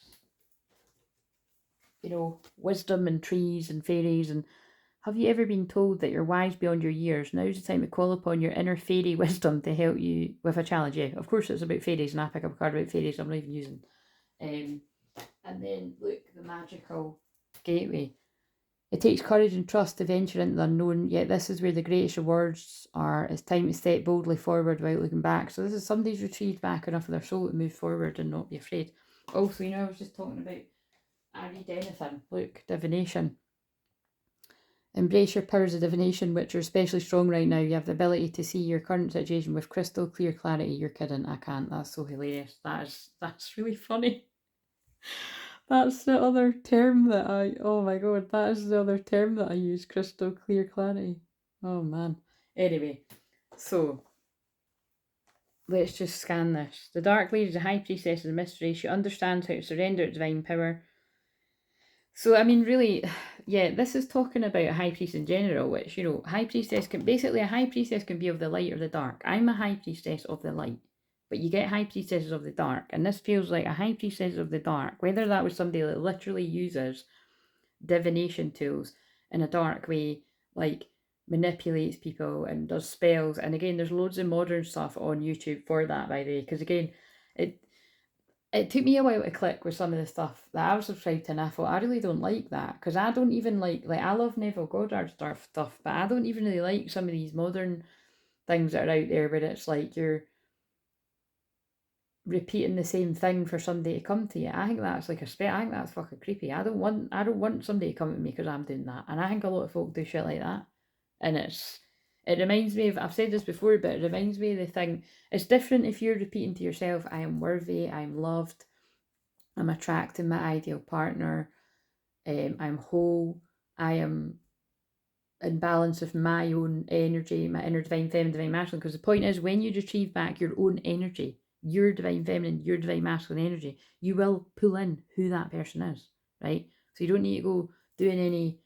You know, wisdom and trees and fairies. And have you ever been told that you're wise beyond your years? Now's the time to call upon your inner fairy wisdom to help you with a challenge. Yeah, of course it's about fairies, and I pick up a card about fairies I'm not even using. And then look, the magical gateway. It takes courage and trust to venture into the unknown, yet this is where the greatest rewards are. It's time to step boldly forward without looking back. So this is somebody's retrieved back enough of their soul to move forward and not be afraid. Also, you know, I was just talking about I read anything. Look, divination. Embrace your powers of divination, which are especially strong right now. You have the ability to see your current situation with crystal clear clarity. You're kidding. I can't. That's so hilarious. That's really funny. That's the other term that oh my god, that is the other term that I use, crystal clear clarity. Oh man. Anyway, so let's just scan this. The Dark Lady is a high priestess of the mystery. She understands how to surrender to divine power. So, I mean, really, yeah, this is talking about a high priest in general, which, you know, high priestess can, basically a high priestess can be of the light or the dark. I'm a high priestess of the light. But you get high priestesses of the dark, and this feels like a high priestess of the dark, whether that was somebody that literally uses divination tools in a dark way, like manipulates people and does spells. And again, there's loads of modern stuff on YouTube for that, by the way, because again, it took me a while to click with some of the stuff that I was subscribed to, and I thought I really don't like that, because I don't even like I love Neville Goddard stuff, but I don't even really like some of these modern things that are out there where it's like you're repeating the same thing for somebody to come to you. I think that's like a spell. I think that's fucking creepy. I don't want somebody to come to me because I'm doing that. And I think a lot of folk do shit like that. And it reminds me of, I've said this before, but it reminds me of the thing. It's different if you're repeating to yourself, I am worthy, I'm loved, I'm attracting my ideal partner, I'm whole, I am in balance with my own energy, my inner divine feminine, divine masculine. Because the point is, when you retrieve back your own energy, your divine feminine, your divine masculine energy, you will pull in who that person is, right? So you don't need to go doing any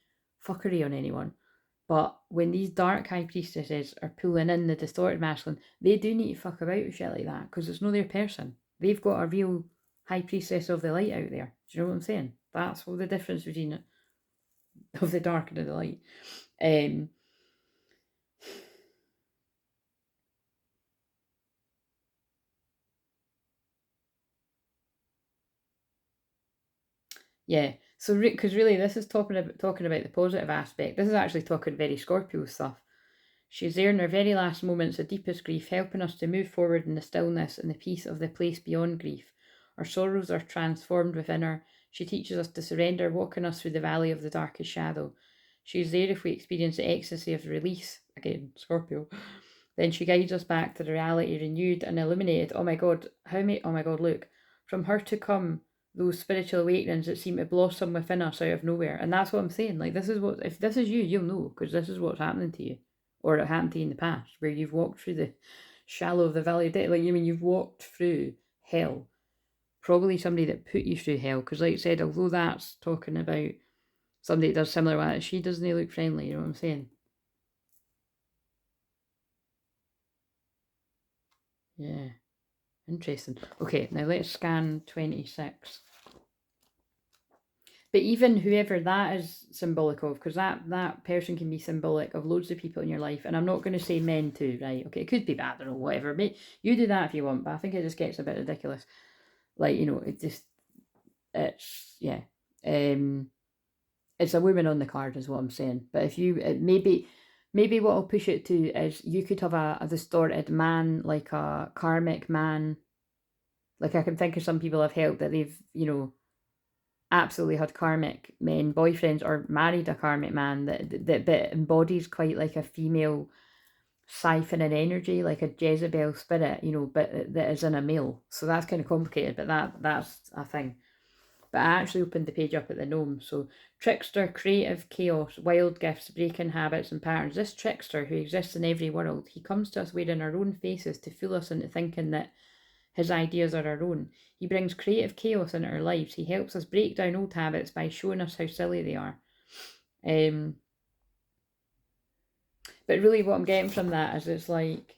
fuckery on anyone. But when these dark high priestesses are pulling in the distorted masculine, they do need to fuck about with shit like that, because it's not their person. They've got a real high priestess of the light out there. Do you know what I'm saying? That's what the difference between it, of the dark and of the light. Yeah, so because really this is talking about the positive aspect. This is actually talking very Scorpio stuff. She's there in her very last moments of deepest grief, helping us to move forward in the stillness and the peace of the place beyond grief. Our sorrows are transformed within her. She teaches us to surrender, walking us through the valley of the darkest shadow. She is there if we experience the ecstasy of release, again, Scorpio. Then she guides us back to the reality renewed and illuminated. Oh my God, oh my God, look. From her to come, those spiritual awakenings that seem to blossom within us out of nowhere. And that's what I'm saying. Like, this is what, if this is you, you'll know, because this is what's happening to you. Or it happened to you in the past, where you've walked through the shallow of the valley of death. Like, you've walked through hell. Probably somebody that put you through hell. Because, like I said, although that's talking about somebody that does similar to that, she doesn't look friendly, you know what I'm saying? Yeah. Interesting. Okay, now let's scan 26. But even whoever that is symbolic of, because that person can be symbolic of loads of people in your life, and I'm not going to say men too, right? Okay, it could be bad, I don't know, whatever. You do that if you want, but I think it just gets a bit ridiculous. Like, it's, yeah. It's a woman on the card is what I'm saying. But if you, maybe what I'll push it to is you could have a distorted man, like a karmic man. Like, I can think of some people I've helped that they've, absolutely had karmic men boyfriends or married a karmic man that embodies quite like a female siphoning energy, like a Jezebel spirit, but that is in a male. So that's kind of complicated, but that's a thing. But I actually opened the page up at the gnome. So, trickster, creative, chaos, wild gifts, breaking habits and patterns. This trickster who exists in every world, he comes to us wearing our own faces to fool us into thinking that his ideas are our own. He brings creative chaos into our lives. He helps us break down old habits by showing us how silly they are. But really what I'm getting from that is it's like,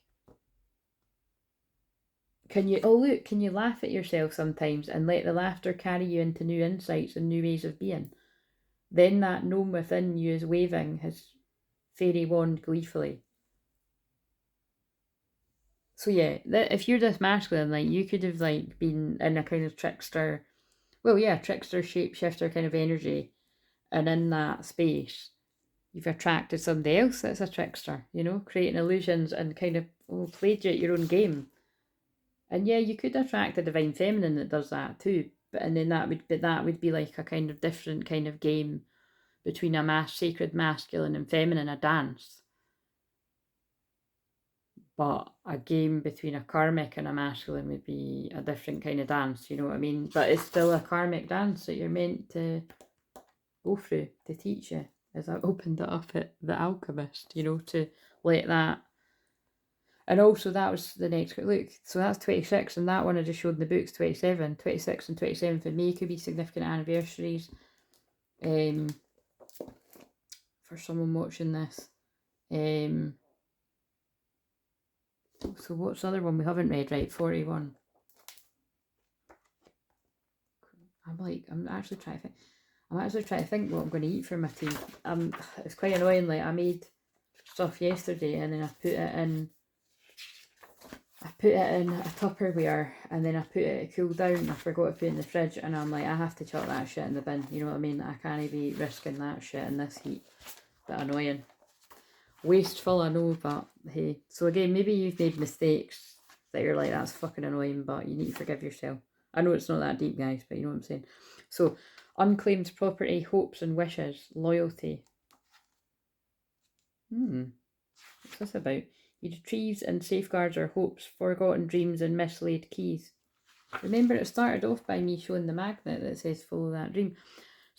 can you laugh at yourself sometimes and let the laughter carry you into new insights and new ways of being? Then that gnome within you is waving his fairy wand gleefully. So yeah, if you're this masculine, like, you could have like been in a kind of trickster, trickster, shapeshifter kind of energy, and in that space you've attracted somebody else that's a trickster, creating illusions and kind of played you at your own game. And yeah, you could attract a divine feminine that does that too, but then that would be like a kind of different kind of game between a sacred masculine and feminine, a dance. But a game between a karmic and a masculine would be a different kind of dance, you know what I mean? But it's still a karmic dance that you're meant to go through to teach you, as I opened it up at The Alchemist, to let that. And also that was the next look. So that's 26, and that one I just showed in the books, 27. 26 and 27 for me could be significant anniversaries. For someone watching this. So what's the other one we haven't read? Right, 41. I'm actually trying to think what I'm going to eat for my tea. It's quite annoying. Like, I made stuff yesterday and then I put it in a Tupperware and then I put it to cool down. I forgot to put it in the fridge, and I'm like, I have to chuck that shit in the bin. You know what I mean? I can't be risking that shit in this heat. Bit annoying. Wasteful, I know, but hey. So again, maybe you've made mistakes that you're like, that's fucking annoying, but you need to forgive yourself. I know it's not that deep, guys, but you know what I'm saying. So, unclaimed property, hopes and wishes, loyalty. What's this about? He retrieves and safeguards our hopes, forgotten dreams and mislaid keys. Remember, it started off by me showing the magnet that says follow that dream.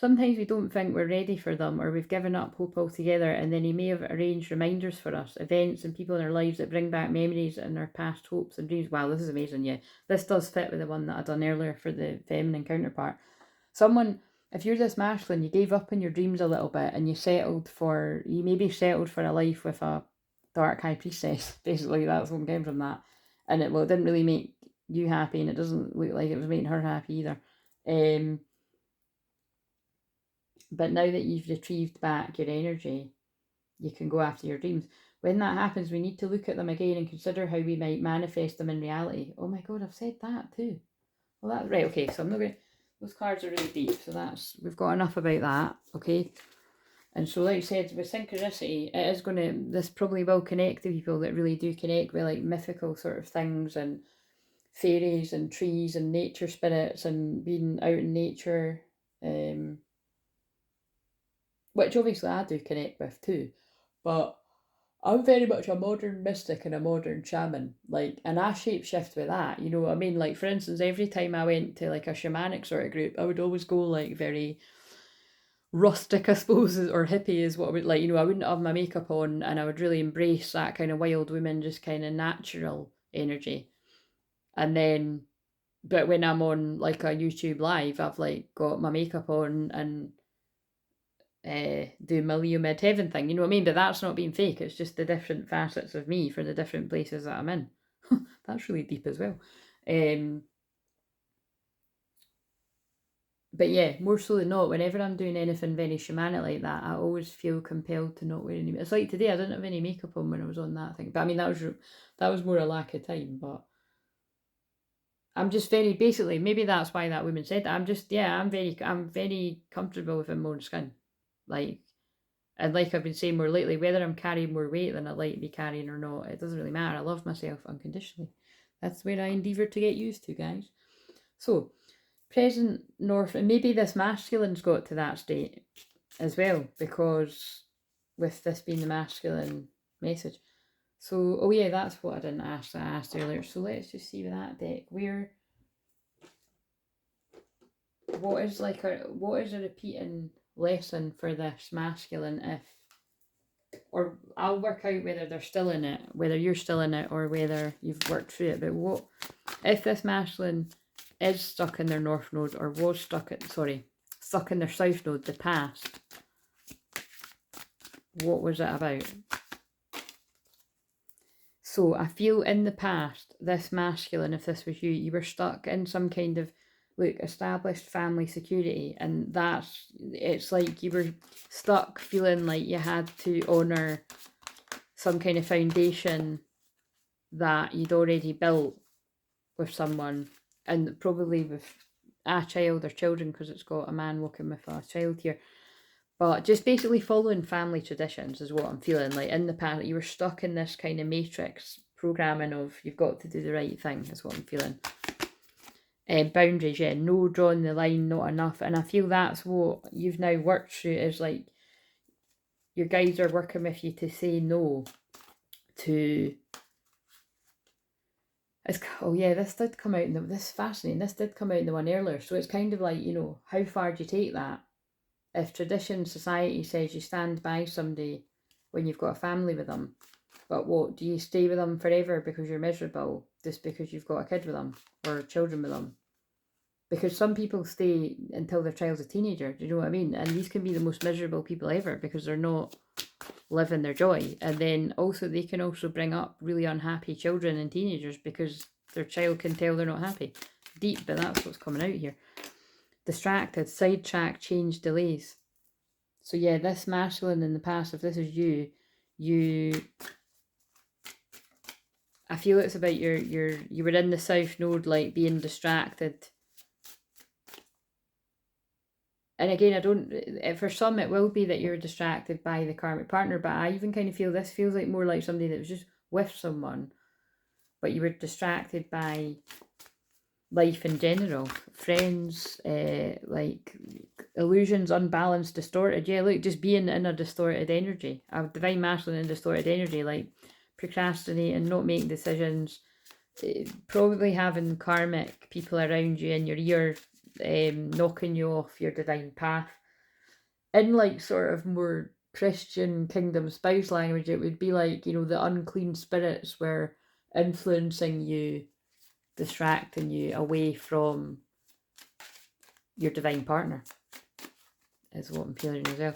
Sometimes we don't think we're ready for them, or we've given up hope altogether, and then he may have arranged reminders for us, events and people in our lives that bring back memories and our past hopes and dreams. Wow, this is amazing. Yeah, this does fit with the one that I done earlier for the feminine counterpart. Someone, if you're this masculine, you gave up on your dreams a little bit, and you maybe settled for a life with a dark high priestess. Basically, that's what came from that. And it didn't really make you happy, and it doesn't look like it was making her happy either. But now that you've retrieved back your energy, you can go after your dreams. When that happens, we need to look at them again and consider how we might manifest them in reality. Oh my God, I've said that too. Well, that's right. Okay, so I'm not going to, those cards are really deep. So we've got enough about that. Okay. And so, like I said, with synchronicity, this probably will connect to people that really do connect with like mythical sort of things and fairies and trees and nature spirits and being out in nature. Which obviously I do connect with too, but I'm very much a modern mystic and a modern shaman, and I shapeshift with that, you know what I mean? Like, for instance, every time I went to like a shamanic sort of group, I would always go like very rustic, I suppose, or hippie is what I would like, I wouldn't have my makeup on, and I would really embrace that kind of wild woman, just kind of natural energy. And then, but when I'm on like a YouTube live, I've like got my makeup on and do my mid heaven thing, you know what I mean? But that's not being fake, it's just the different facets of me for the different places that I'm in. That's really deep as well. But yeah, more so than not, whenever I'm doing anything very shamanic like that, I always feel compelled to not wear any makeup. It's like today, I didn't have any makeup on when I was on that thing. But I mean, that was more a lack of time. But I'm just basically, maybe that's why that woman said that. I'm very comfortable with my own skin. And like I've been saying more lately, whether I'm carrying more weight than I'd like to be carrying or not, it doesn't really matter. I love myself unconditionally. That's where I endeavour to get used to, guys. So, present north, and maybe this masculine's got to that state as well, because with this being the masculine message. So, oh yeah, that's what I didn't ask, I asked earlier. So let's just see with that deck, what is a repeating lesson for this masculine, or I'll work out whether they're still in it, whether you're still in it, or whether you've worked through it. But what if this masculine is stuck in their north node, or was stuck in their south node, the past? What was it about? So I feel in the past, this masculine, if this was you were stuck in some kind of established family security, and it's like you were stuck feeling like you had to honour some kind of foundation that you'd already built with someone, and probably with a child or children, because it's got a man walking with a child here. But just basically following family traditions is what I'm feeling. Like in the past, you were stuck in this kind of matrix programming of you've got to do the right thing, is what I'm feeling. Boundaries, yeah, no drawing the line, not enough. And I feel that's what you've now worked through, is like your guides are working with you to say no to. This did come out this is fascinating. This did come out in the one earlier. So it's kind of like, how far do you take that? If tradition, society says you stand by somebody when you've got a family with them, but what, do you stay with them forever because you're miserable, just because you've got a kid with them or children with them? Because some people stay until their child's a teenager, do you know what I mean? And these can be the most miserable people ever because they're not living their joy. And then also they can also bring up really unhappy children and teenagers because their child can tell they're not happy. Deep, but that's what's coming out here. Distracted, sidetrack, change, delays. So yeah, this masculine in the past, if this is you I feel it's about you were in the south node, like being distracted. And again, for some it will be that you're distracted by the karmic partner, but I even kind of feel this feels like more like somebody that was just with someone, but you were distracted by life in general, friends, like illusions, unbalanced, distorted. Yeah, look, just being in a distorted energy, a divine masculine in distorted energy, like procrastinating, not making decisions, probably having karmic people around you in your ear, knocking you off your divine path. in like sort of more Christian kingdom spouse language, it would be like, you know, the unclean spirits were influencing you, distracting you away from your divine partner, is what I'm feeling as well.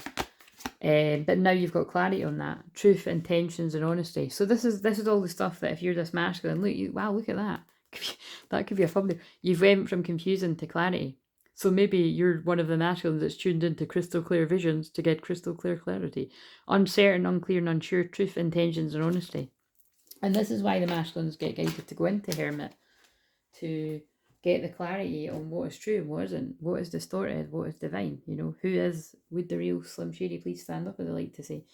But now you've got clarity on that. Truth, intentions, and honesty. So this is all the stuff that if you're this masculine, look at that. That could be a thumbnail. You've went from confusing to clarity. So maybe you're one of the masculines that's tuned into crystal clear visions to get crystal clear clarity. Uncertain, unclear, and unsure, truth, intentions, and honesty. And this is why the masculines get guided to go into hermit, to get the clarity on what is true and what isn't, what is distorted, what is divine, you know, who is, would the real Slim Shady please stand up, as I like to say.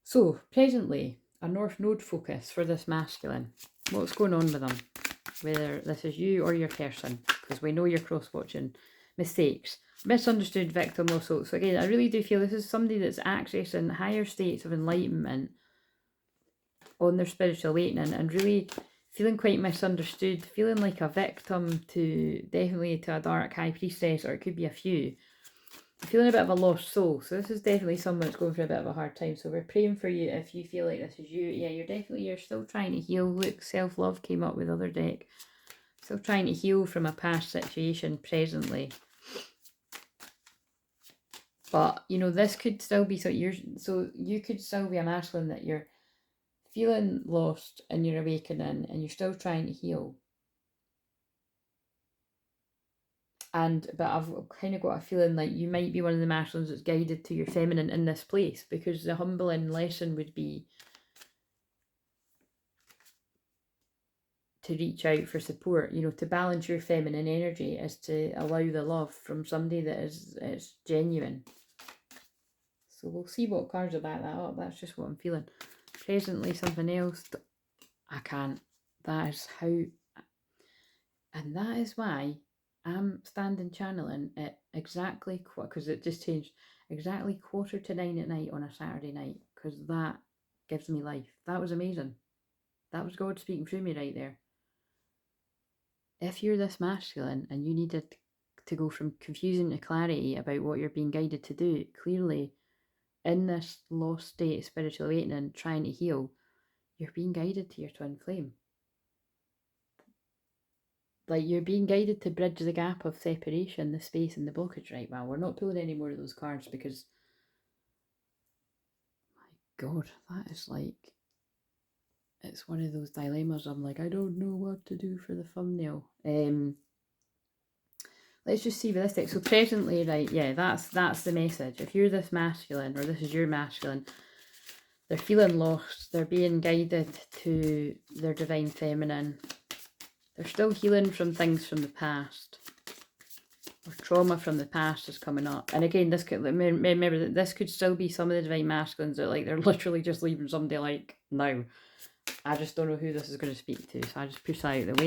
So, presently, a North Node focus for this masculine. What's going on with them? Whether this is you or your person, because we know you're cross-watching. Mistakes. Misunderstood, victim, also. So again, I really do feel this is somebody that's accessing higher states of enlightenment on their spiritual awakening and really feeling quite misunderstood, feeling like a victim to, definitely to a dark high priestess, or it could be a few. Feeling a bit of a lost soul. So this is definitely someone that's going through a bit of a hard time. So we're praying for you if you feel like this is you. Yeah, you're still trying to heal. Look, self-love came up with other deck. Still trying to heal from a past situation presently. But, you know, this could still be, so you could still be a masculine that you're feeling lost in your awakening and you're still trying to heal. But I've kind of got a feeling like you might be one of the masculines that's guided to your feminine in this place, because the humbling lesson would be to reach out for support, you know, to balance your feminine energy is to allow the love from somebody that is genuine. So we'll see what cards will back that up. That's just what I'm feeling. Presently, something else. I can't. That is how, and that is why I'm standing channeling at exactly, because it just changed, exactly 9:15 at night on a Saturday night, because that gives me life. That was amazing. That was God speaking through me right there. If you're this masculine and you needed to go from confusion to clarity about what you're being guided to do, clearly in this lost state of spiritual awakening, trying to heal, you're being guided to your twin flame. Like, you're being guided to bridge the gap of separation, the space and the blockage right now. We're not pulling any more of those cards because, my God, that is like, it's one of those dilemmas. I'm like, I don't know what to do for the thumbnail. Let's just see with this deck. So presently, right, yeah, that's the message. If you're this masculine, or this is your masculine, they're feeling lost. They're being guided to their divine feminine. They're still healing from things from the past, or trauma from the past is coming up. And again, this could, remember that this could still be some of the divine masculines that, like, they're literally just leaving somebody like, now. I just don't know who this is going to speak to, so I just push that out of the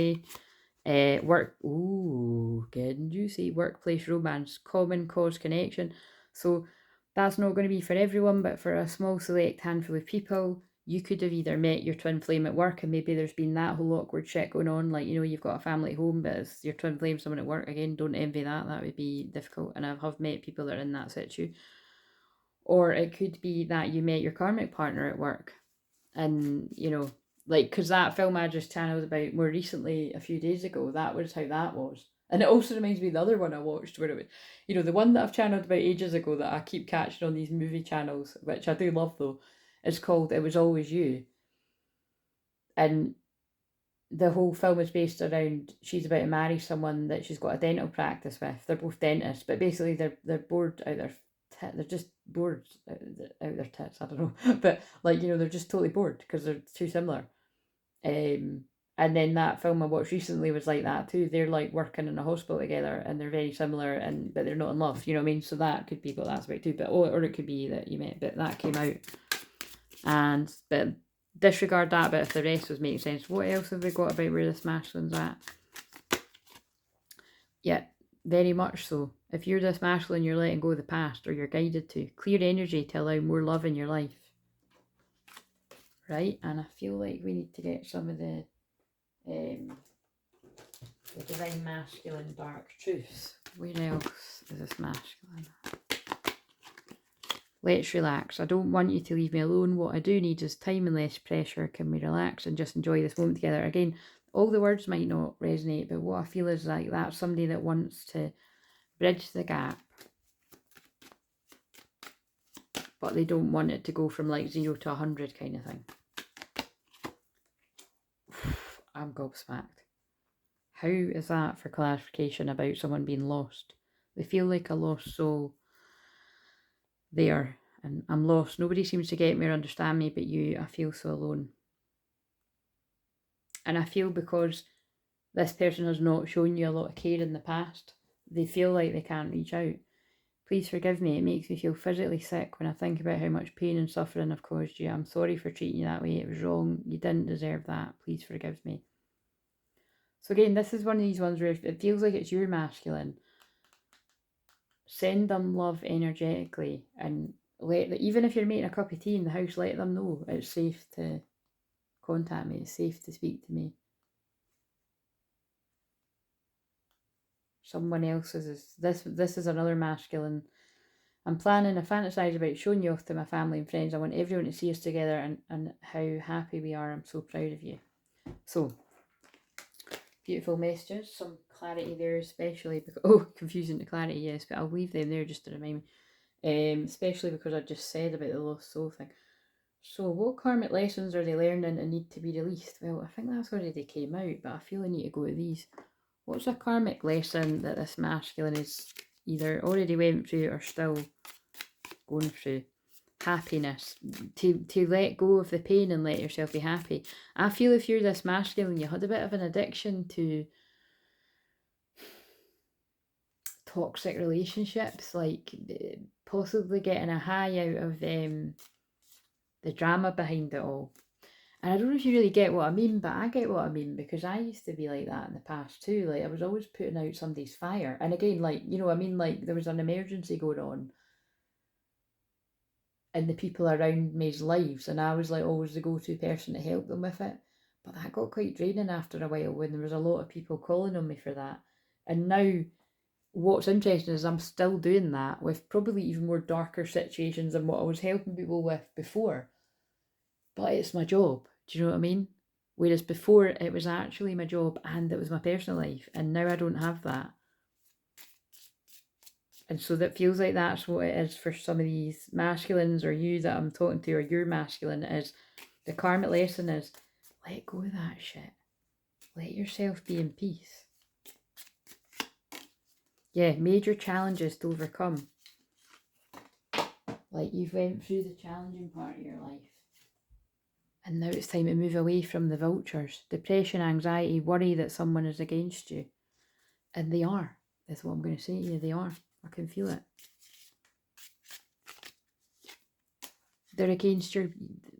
way. Work, ooh, getting juicy. Workplace romance, common cause connection. So that's not going to be for everyone, but for a small select handful of people, you could have either met your twin flame at work, and maybe there's been that whole awkward shit going on, like, you know, you've got a family at home, but it's your twin flame, someone at work. Again, don't envy that. That would be difficult, and I have met people that are in that situ. Or it could be that you met your karmic partner at work, and, you know, like, because that film I just channeled about more recently a few days ago, that was how that was. And it also reminds me of the other one I watched where it was, you know, the one that I've channeled about ages ago that I keep catching on these movie channels, which I do love though, is called It Was Always You. And the whole film is based around, she's about to marry someone that she's got a dental practice with. They're both dentists, but basically they're bored out their they're just bored out their tits, I don't know. But, like, you know, they're just totally bored because they're too similar. And then that film I watched recently was like that too. They're like working in a hospital together and they're very similar, but they're not in love, you know what I mean? So that could be what that's about too. But or it could be that you met, but that came out. But disregard that, but if the rest was making sense. What else have we got about where this masculine's at? Yeah, very much so. If you're this masculine, you're letting go of the past, or you're guided to. Clear energy to allow more love in your life. Right? And I feel like we need to get some of the divine masculine dark truths. Where else is this masculine? Let's relax. I don't want you to leave me alone. What I do need is time and less pressure. Can we relax and just enjoy this moment together? Again, all the words might not resonate, but what I feel is like that's somebody that wants to bridge the gap, but they don't want it to go from like 0 to 100 kind of thing. I'm gobsmacked. How is that for clarification about someone being lost? They feel like a lost soul there, and I'm lost. Nobody seems to get me or understand me but you. I feel so alone. And I feel because this person has not shown you a lot of care in the past, they feel like they can't reach out. Please forgive me. It makes me feel physically sick when I think about how much pain and suffering I've caused you. I'm sorry for treating you that way. It was wrong. You didn't deserve that. Please forgive me. So again, this is one of these ones where it feels like it's your masculine. Send them love energetically, and even if you're making a cup of tea in the house, let them know it's safe to contact me. It's safe to speak to me. Someone else's is this is another masculine. I'm planning, I fantasize about showing you off to my family and friends. I want everyone to see us together and how happy we are. I'm so proud of you. So, beautiful messages, some clarity there, especially because, oh, confusing to clarity, yes, but I'll leave them there just to remind me. Especially because I just said about the lost soul thing. So, what karmic lessons are they learning and need to be released? Well, I think that's already came out, but I feel I need to go to these. What's a karmic lesson that this masculine is either already went through or still going through? Happiness. To let go of the pain and let yourself be happy. I feel if you're this masculine, you had a bit of an addiction to toxic relationships, like possibly getting a high out of the drama behind it all. And I don't know if you really get what I mean, but I get what I mean, because I used to be like that in the past too. Like, I was always putting out somebody's fire. And again, like, you know, I mean, like, there was an emergency going on in the people around me's lives, and I was like always the go-to person to help them with it. But that got quite draining after a while when there was a lot of people calling on me for that. And now, what's interesting is I'm still doing that with probably even more darker situations than what I was helping people with before. But it's my job. Do you know what I mean? Whereas before it was actually my job and it was my personal life, and now I don't have that. And so that feels like that's what it is for some of these masculines, or you that I'm talking to, or your masculine, is the karmic lesson is let go of that shit. Let yourself be in peace. Yeah, major challenges to overcome. Like, you've went through the challenging part of your life. And now it's time to move away from the vultures. Depression, anxiety, worry that someone is against you. And they are. That's what I'm going to say to you. They are. I can feel it. They're against your,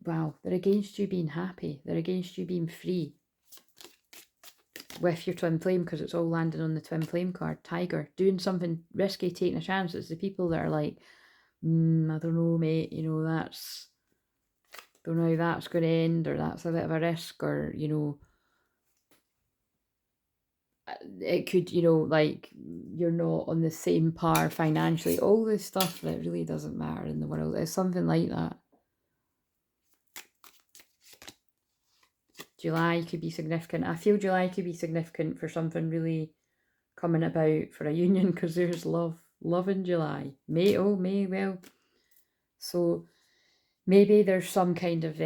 they're against you being happy. They're against you being free. With your twin flame, because it's all landing on the twin flame card. Tiger. Doing something risky, taking a chance. It's the people that are like, I don't know, mate, you know, don't know how that's going to end, or that's a bit of a risk, or, you know, it could, you know, like, you're not on the same par financially. All this stuff that really doesn't matter in the world. It's something like that. July could be significant. I feel July could be significant for something really coming about for a union, because there's love in July. May, well. So maybe there's some kind of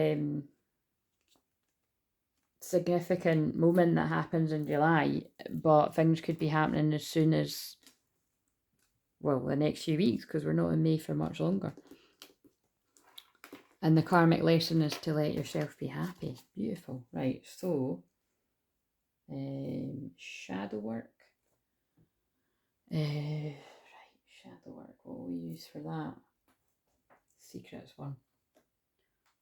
significant moment that happens in July, but things could be happening as soon as, well, the next few weeks, because we're not in May for much longer. And the karmic lesson is to let yourself be happy. Beautiful. Right, so shadow work. Right, shadow work. What will we use for that? Secrets one.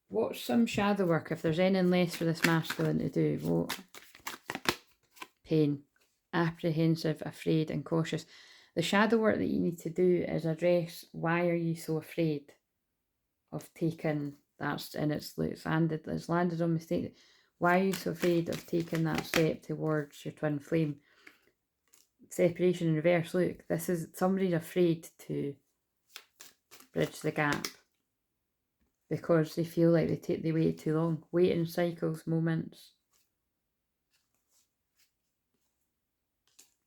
What's some shadow work, if there's anything less for this masculine to do? What? Pain. Apprehensive, afraid and cautious. The shadow work that you need to do is address, why are you so afraid of taking that, and it's landed on mistake. Why are you so afraid of taking that step towards your twin flame? Separation in reverse. Look, this is somebody's afraid to bridge the gap. because they feel like they wait too long. Waiting cycles, moments,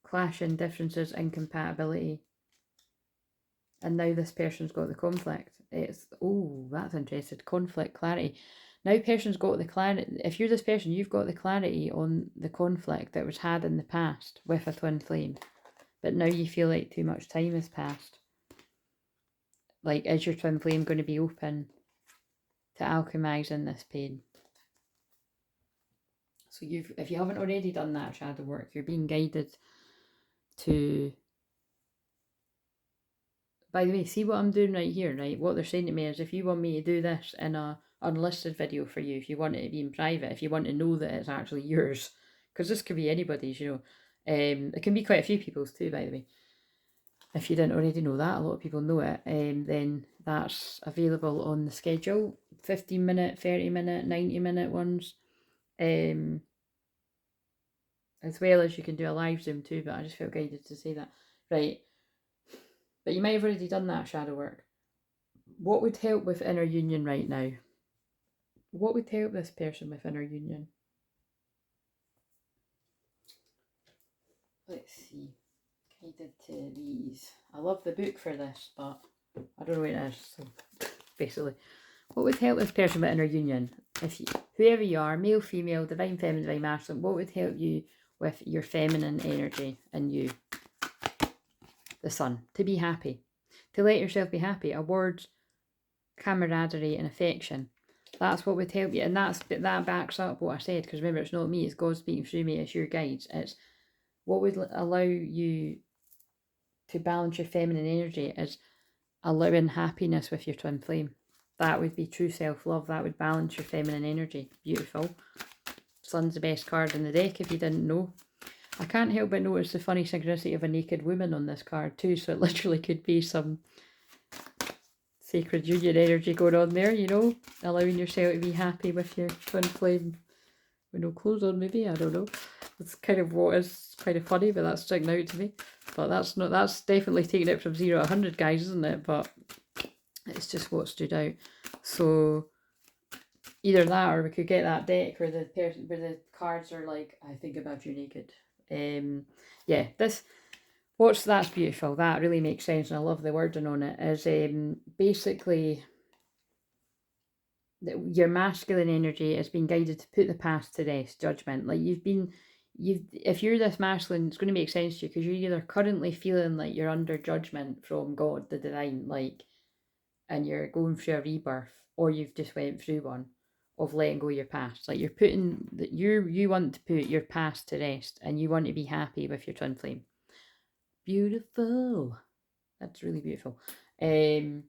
clashing, differences, incompatibility. And now this person's got the conflict. It's, oh, that's interesting. Conflict, clarity. Now person's got the clarity. If you're this person, you've got the clarity on the conflict that was had in the past with a twin flame. But now you feel like too much time has passed. Like, is your twin flame going to be open to alchemizing this pain? So if you haven't already done that shadow work, you're being guided to... By the way, see what I'm doing right here, right? What they're saying to me is, if you want me to do this in a unlisted video for you, if you want it to be in private, if you want to know that it's actually yours, because this could be anybody's, you know. It can be quite a few people's too, by the way. If you didn't already know that, a lot of people know it, then that's available on the schedule. 15-minute, 30-minute, 90-minute ones. As well as you can do a live Zoom too, but I just felt guided to say that. Right. But you might have already done that shadow work. What would help with inner union right now? What would help this person with inner union? Let's see. Guided to these. I love the book for this, but I don't know what it is. So basically, what would help this person with inner union? If you, whoever you are, male, female, divine feminine, divine masculine, what would help you with your feminine energy in you? The sun. To be happy. To let yourself be happy. Awards, camaraderie and affection. That's what would help you. And that backs up what I said. Because remember, it's not me. It's God speaking through me. It's your guides. It's what would allow you to balance your feminine energy is allowing happiness with your twin flame. That would be true self-love. That would balance your feminine energy. Beautiful. Sun's the best card in the deck if you didn't know. I can't help but notice the funny synchronicity of a naked woman on this card too, so it literally could be some sacred union energy going on there, you know, allowing yourself to be happy with your twin flame with no clothes on, maybe, I don't know. It's kind of what is kind of funny, but that's sticking out to me. But that's definitely taking it from 0 to 100, guys, isn't it? But it's just what stood out. So either that, or we could get that deck where the cards are like, I think about you naked. Yeah, that's beautiful. That really makes sense, and I love the wording on it. Is basically your masculine energy has been guided to put the past to rest. Judgment, like if you're this masculine, it's going to make sense to you because you're either currently feeling like you're under judgment from God, the divine, like, and you're going through a rebirth, or you've just went through one of letting go of your past. Like, you're putting that you want to put your past to rest, and you want to be happy with your twin flame. Beautiful. That's really beautiful. And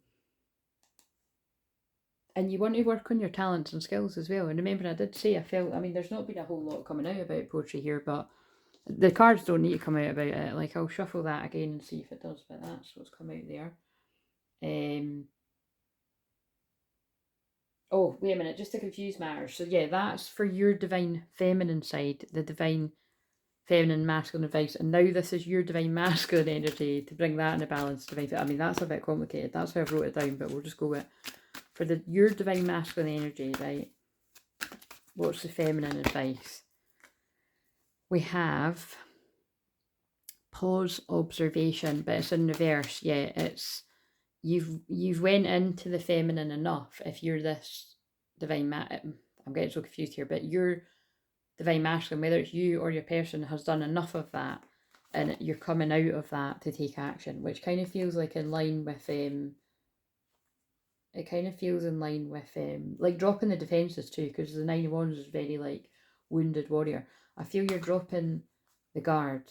you want to work on your talents and skills as well. And remember, I did say there's not been a whole lot coming out about poetry here, but the cards don't need to come out about it. Like, I'll shuffle that again and see if it does, but that's what's come out there. Oh, wait a minute, just to confuse matters. So yeah, that's for your divine feminine side, the divine feminine masculine advice, and now this is your divine masculine energy to bring that in a balance. That's a bit complicated. That's how I wrote it down, but we'll just go with for your divine masculine energy, right? What's the feminine advice? We have pause, observation, but it's in reverse. Yeah, it's you've went into the feminine enough. If you're this divine I'm getting so confused here, but your divine masculine, whether it's you or your person, has done enough of that, and you're coming out of that to take action, which kind of feels like in line with like dropping the defenses too, because the 9 of Wands is very like wounded warrior. I feel you're dropping the guard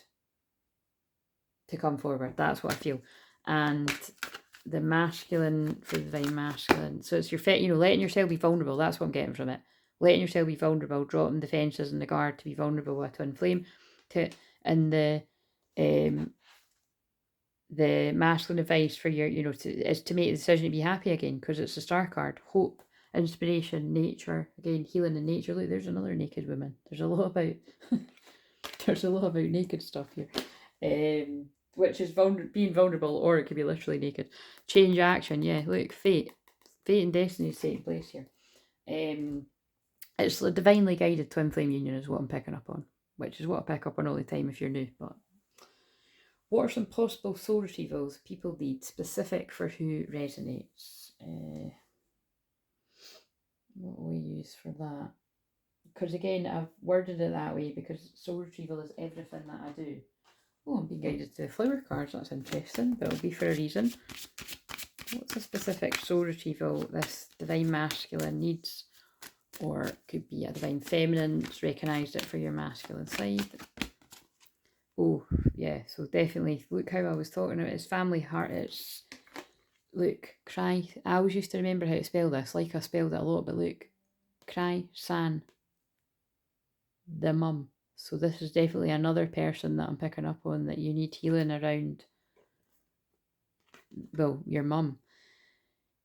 to come forward. That's what I feel. And the masculine for the divine masculine, so it's your letting yourself be vulnerable. That's what I'm getting from it. Letting yourself be vulnerable, dropping defenses and the guard to be vulnerable with twin flame, and the masculine advice for your, is to make the decision to be happy again, because it's the star card. Hope, inspiration, nature, again, healing in nature. Look, there's another naked woman. There's a lot about naked stuff here. Which is being vulnerable, or it could be literally naked. Change action, yeah. Look, fate. Fate and destiny is taking place here. It's the divinely guided twin flame union is what I'm picking up on, which is what I pick up on all the time if you're new. But what are some possible soul retrievals people need, specific for who resonates? What will we use for that? Because again, I've worded it that way because soul retrieval is everything that I do. Oh, I'm being guided to the flower cards. That's interesting, but it'll be for a reason. What's a specific soul retrieval this divine masculine needs? Or it could be a divine feminine that's recognised it for your masculine side. Oh, yeah, so definitely, look how I was talking about it's family heart. It's, look, cry. I always used to remember how to spell this, like I spelled it a lot, but look, cry, san, the mum. So this is definitely another person that I'm picking up on that you need healing around, well, your mum.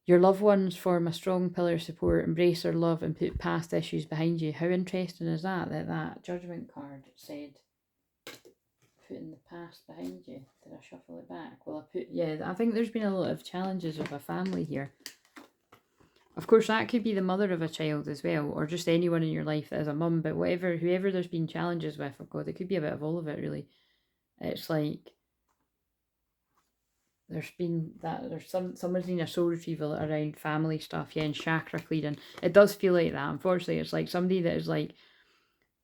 Your loved ones form a strong pillar of support, embrace their love and put past issues behind you. How interesting is that, that judgment card said, putting the past behind you. Did I shuffle it back? Well, I think there's been a lot of challenges with a family here. Of course, that could be the mother of a child as well, or just anyone in your life that is a mum, but whoever there's been challenges with, oh God, it could be a bit of all of it, really. It's like, someone's needing a soul retrieval around family stuff, and chakra clearing. It does feel like that. Unfortunately, it's like somebody that is like,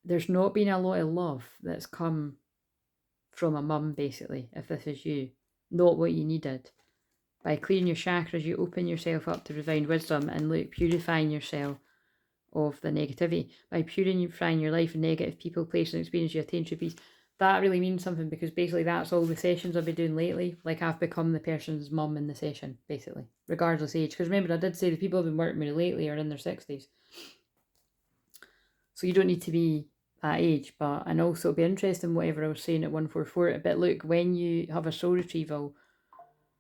there's not been a lot of love that's come from a mum, basically, if this is you. Not what you needed. By clearing your chakras, you open yourself up to divine wisdom and purifying yourself of the negativity. By purifying your life and negative people, places, and experience, you attain true peace. That really means something, because basically that's all the sessions I've been doing lately. Like, I've become the person's mum in the session, basically, regardless age. Because remember, I did say the people I've been working with lately are in their 60s. So you don't need to be that age. And also it'll be interesting whatever I was saying at 144. But look, when you have a soul retrieval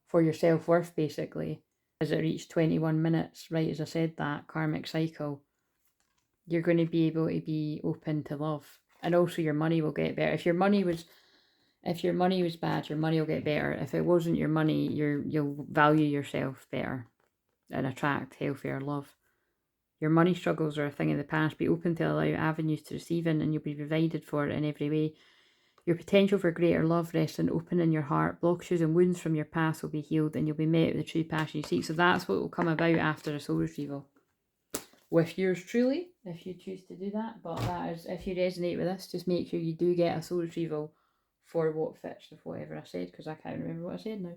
for your self-worth, basically, as it reached 21 minutes, right, as I said, that karmic cycle, you're going to be able to be open to love. And also your money will get better. If your money was bad, your money will get better. If it wasn't your money, you'll value yourself better and attract healthier love. Your money struggles are a thing of the past. Be open to allow avenues to receive in, and you'll be provided for in every way. Your potential for greater love rests in opening your heart. Blockages and wounds from your past will be healed, and you'll be met with the true passion you seek. So that's what will come about after a soul retrieval. With yours truly, if you choose to do that. But that is, if you resonate with this, just make sure you do get a soul retrieval for what fits with whatever I said, because I can't remember what I said now.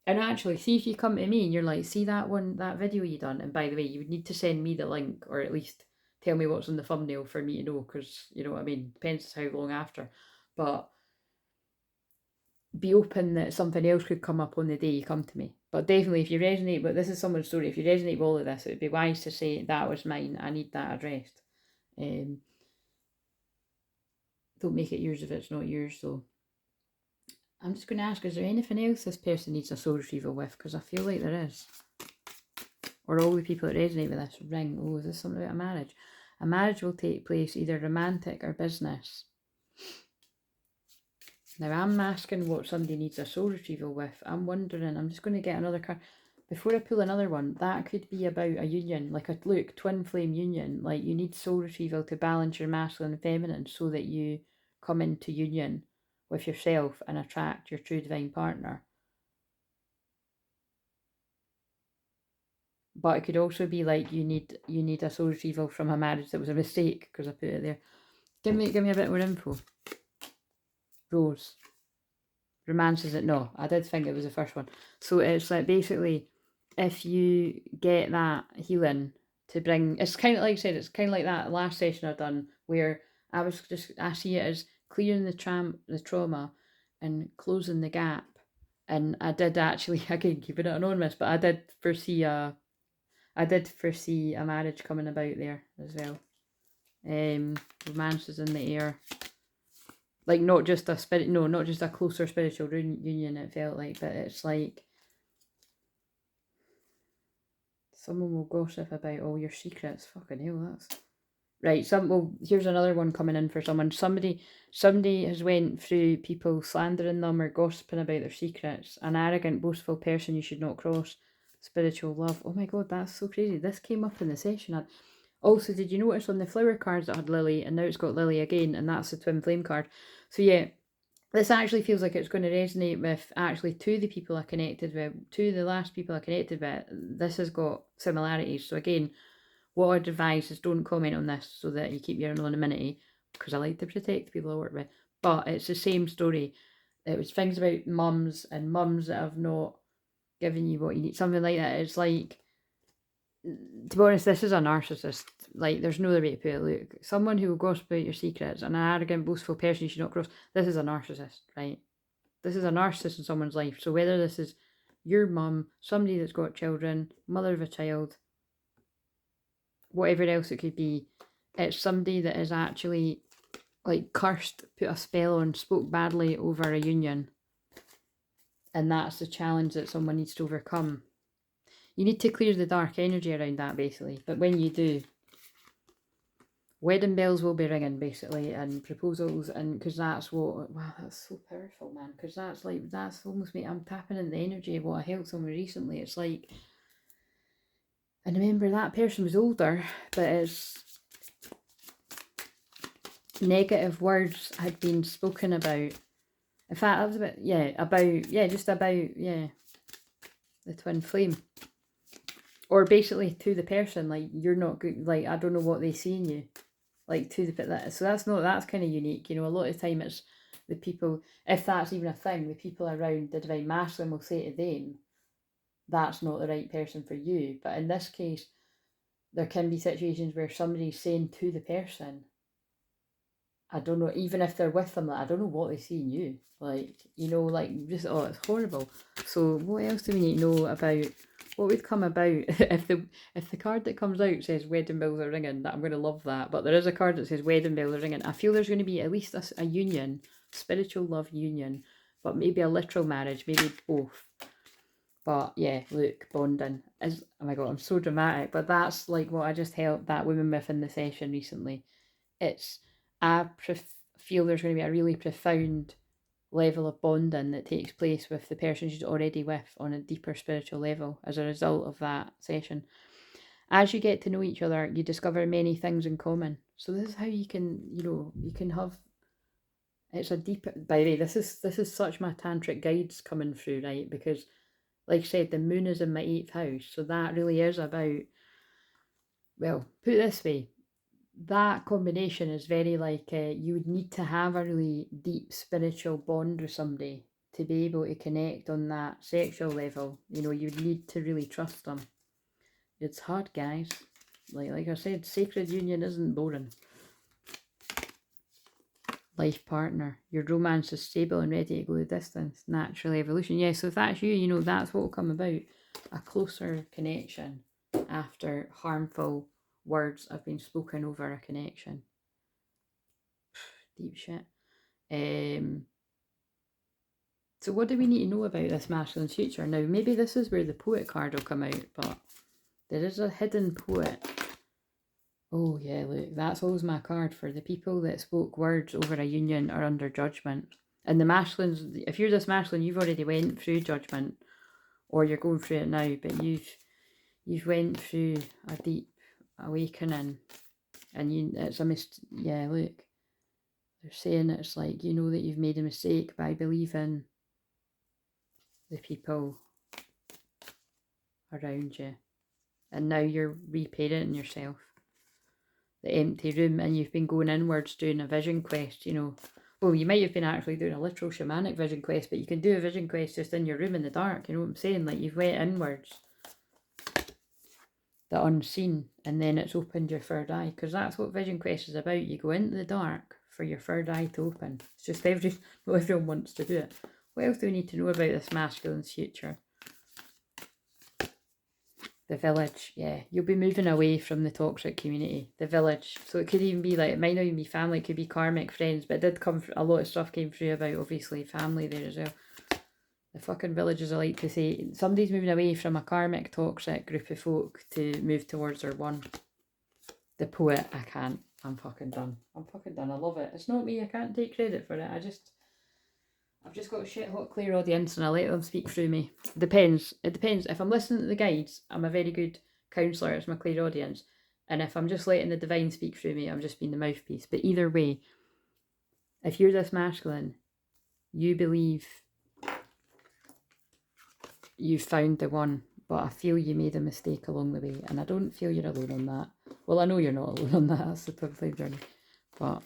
And actually, see if you come to me and you're like, see that video you done, and by the way, you would need to send me the link, or at least tell me what's on the thumbnail for me to know, because, you know what I mean, depends how long after. But be open that something else could come up on the day you come to me. But definitely, if you resonate, but this is someone's story, if you resonate with all of this, it would be wise to say, that was mine, I need that addressed. Don't make it yours if it's not yours, though. I'm just going to ask, is there anything else this person needs a soul retrieval with? Because I feel like there is. Or all the people that resonate with this ring. Oh, is this something about a marriage? A marriage will take place either romantic or business. Now, I'm asking what somebody needs a soul retrieval with. I'm wondering, I'm just going to get another card. Before I pull another one, that could be about a union, like a, look, twin flame union. Like, you need soul retrieval to balance your masculine and feminine so that you come into union with yourself and attract your true divine partner. But it could also be like you need a soul retrieval from a marriage that was a mistake, because I put it there. Give me a bit more info. Rose. Romance, is it? No, I did think it was the first one. So it's like, basically, if you get that healing to bring, it's kind of like I said, it's kind of like that last session I've done where I see it as clearing the trauma and closing the gap. And I did actually, again, keeping it anonymous, but I did foresee a marriage coming about there as well. Romance is in the air. Like, not just a closer spiritual union, it felt like, but it's like someone will gossip about all your secrets. Fucking hell, Right, well, here's another one coming in for someone. Somebody has went through people slandering them or gossiping about their secrets. An arrogant, boastful person you should not cross. Spiritual love. Oh my god, that's so crazy. This came up in the session. Also, did you notice on the flower cards that had Lily, and now it's got Lily again, and that's the twin flame card. So yeah, this actually feels like it's going to resonate with actually two of the people I connected with, two of the last people I connected with. This has got similarities. So again, what I'd advise is don't comment on this so that you keep your anonymity, because I like to protect the people I work with. But it's the same story. It was things about mums and mums that have not given you what you need. Something like that. It's like, to be honest, this is a narcissist. Like, there's no other way to put it. Look, someone who will gossip about your secrets, an arrogant, boastful person you should not cross. This is a narcissist, right? This is a narcissist in someone's life. So whether this is your mum, somebody that's got children, mother of a child, whatever else it could be, it's somebody that is actually like cursed, put a spell on, spoke badly over a union. And that's the challenge that someone needs to overcome. You need to clear the dark energy around that, basically. But when you do, wedding bells will be ringing, basically, and proposals, and because that's what, wow, that's so powerful, man. Because that's like, that's almost me, I'm tapping in the energy of what I held someone recently. It's like, and remember that person was older, but it's negative words had been spoken about. In fact, that was the twin flame. Or basically to the person, like, you're not good, like, I don't know what they see in you. Like, to the that. So that's kind of unique. You know, a lot of the time it's the people, if that's even a thing, the people around the divine masculine will say to them, that's not the right person for you. But in this case, there can be situations where somebody's saying to the person, I don't know, even if they're with them, like, I don't know what they see in you. Like, you know, like, just, oh, it's horrible. So what else do we need to know about what would come about if the card that comes out says wedding bells are ringing? I'm going to love that. But there is a card that says wedding bells are ringing. I feel there's going to be at least a union, spiritual love union, but maybe a literal marriage, maybe both. But yeah, look, bonding is, oh my god, I'm so dramatic. But that's like what I just helped that woman with in the session recently. It's, I feel there's going to be a really profound level of bonding that takes place with the person she's already with on a deeper spiritual level as a result of that session. As you get to know each other, you discover many things in common. So this is how you can, you know, you can have, it's a deep, by the way, this is such my tantric guides coming through, right? Because like I said, the moon is in my 8th house. So that really is about, well, put it this way, that combination is very like, you would need to have a really deep spiritual bond with somebody to be able to connect on that sexual level. You know, you'd need to really trust them. It's hard, guys. Like I said, sacred union isn't boring. Life partner. Your romance is stable and ready to go the distance. Natural evolution. Yeah, so if that's you, you know, that's what will come about. A closer connection after harmful words have been spoken over a connection. Deep shit. So what do we need to know about this masculine's future? Now, maybe this is where the poet card will come out, but there is a hidden poet. Oh yeah, look, that's always my card for the people that spoke words over a union are under judgment. And the masculines, if you're this masculine, you've already went through judgment, or you're going through it now, but you've went through a deep awakening, and it's a yeah, look, they're saying it's like, you know that you've made a mistake by believing the people around you, and now you're reparenting yourself. The empty room, and you've been going inwards doing a vision quest, you know. Well, you might have been actually doing a literal shamanic vision quest, but you can do a vision quest just in your room in the dark, you know what I'm saying? Like, you've went inwards, the unseen, and then it's opened your third eye, because that's what vision quest is about. You go into the dark for your third eye to open. It's just not everyone wants to do it. What else do we need to know about this masculine's future? The village, yeah. You'll be moving away from the toxic community. The village. So it could even be like, it might not even be family, it could be karmic friends, but it did come, a lot of stuff came through about, obviously, family there as well. The fucking villages, I like to say, somebody's moving away from a karmic toxic group of folk to move towards their one. The poet, I can't. I'm fucking done. I'm fucking done. I love it. It's not me. I can't take credit for it. I've just got shit hot clairaudience and I let them speak through me. Depends. It depends. If I'm listening to the guides, I'm a very good counsellor. It's my clairaudience. And if I'm just letting the divine speak through me, I'm just being the mouthpiece. But either way, if you're this masculine, you believe you've found the one, but I feel you made a mistake along the way, and I don't feel you're alone on that. Well, I know you're not alone on that, that's the twin flame journey, but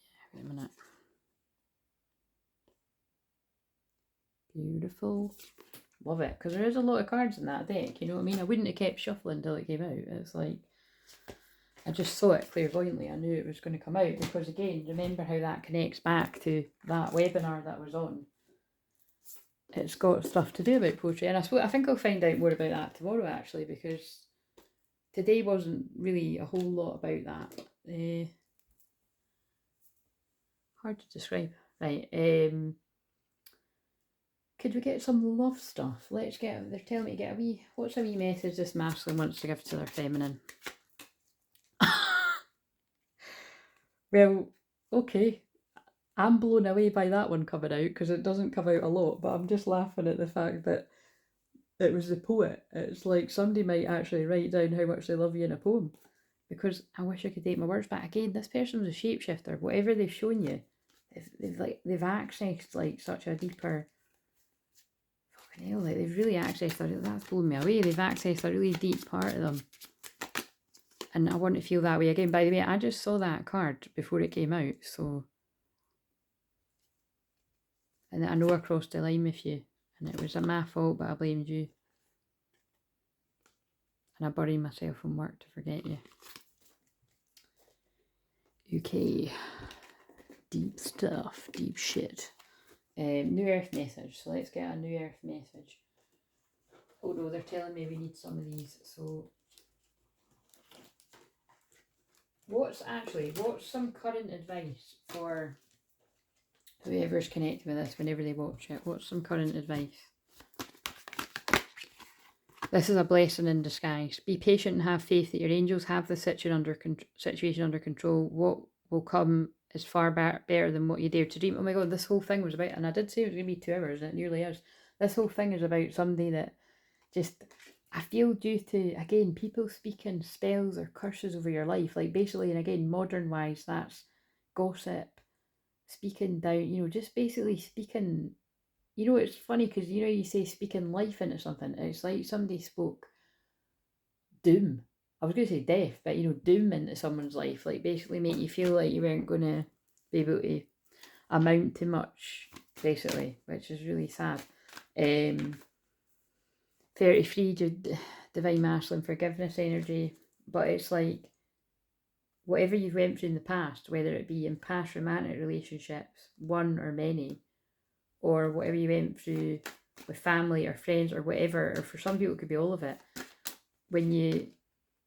yeah, wait a minute. Beautiful. Love it, because there is a lot of cards in that deck, you know what I mean? I wouldn't have kept shuffling until it came out. It's like, I just saw it clairvoyantly. I knew it was going to come out because, again, remember how that connects back to that webinar that I was on. It's got stuff to do about poetry, and I think I'll find out more about that tomorrow, actually, because today wasn't really a whole lot about that. Hard to describe. Right, could we get some love stuff? They're telling me to get what's a wee message this masculine wants to give to their feminine? Well, okay. I'm blown away by that one coming out because it doesn't come out a lot, but I'm just laughing at the fact that it was the poet. It's like somebody might actually write down how much they love you in a poem, because I wish I could take my words back. Again, this person was a shapeshifter. Whatever they've shown you, they've accessed like such a deeper, fucking hell, like they've really accessed that's blown me away. They've accessed a really deep part of them. And I want to feel that way again. By the way, I just saw that card before it came out, so. And I know I crossed the line with you, and it was my fault, but I blamed you. And I buried myself from work to forget you. Okay. Deep stuff, deep shit. New Earth message. So let's get a New Earth message. Oh no, they're telling me we need some of these, so. What's some current advice for whoever's connected with this whenever they watch it? What's some current advice? This is a blessing in disguise. Be patient and have faith that your angels have the situation under control. What will come is far better than what you dare to dream. Oh my god, this whole thing was about, and I did say it was going to be 2 hours, and it nearly is. This whole thing is about somebody that just, I feel, due to, again, people speaking spells or curses over your life, like basically, and again, modern wise, that's gossip, speaking down, you know, just basically speaking, you know, it's funny because, you know, you say speaking life into something, it's like somebody spoke doom. I was going to say death, but, you know, doom into someone's life, like basically make you feel like you weren't going to be able to amount to much, basically, which is really sad. 33, divine masculine forgiveness energy, but it's like whatever you've went through in the past, whether it be in past romantic relationships, one or many, or whatever you went through with family or friends or whatever, or for some people it could be all of it,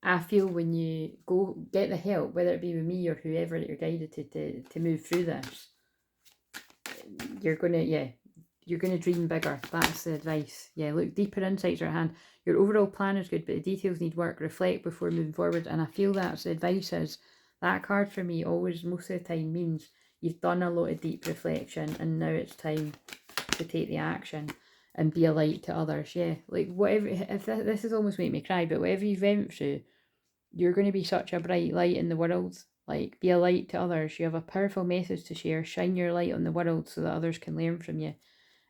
I feel when you go get the help, whether it be with me or whoever that you're guided to move through this, you're gonna dream bigger. That's the advice. Yeah, look, deeper insights are at hand. Your overall plan is good, but the details need work. Reflect before moving forward. And I feel that's the advice is, that card for me always, most of the time, means you've done a lot of deep reflection and now it's time to take the action and be a light to others. Yeah, like whatever, if this is almost making me cry, but whatever you've went through, you're going to be such a bright light in the world. Like, be a light to others. You have a powerful message to share. Shine your light on the world so that others can learn from you.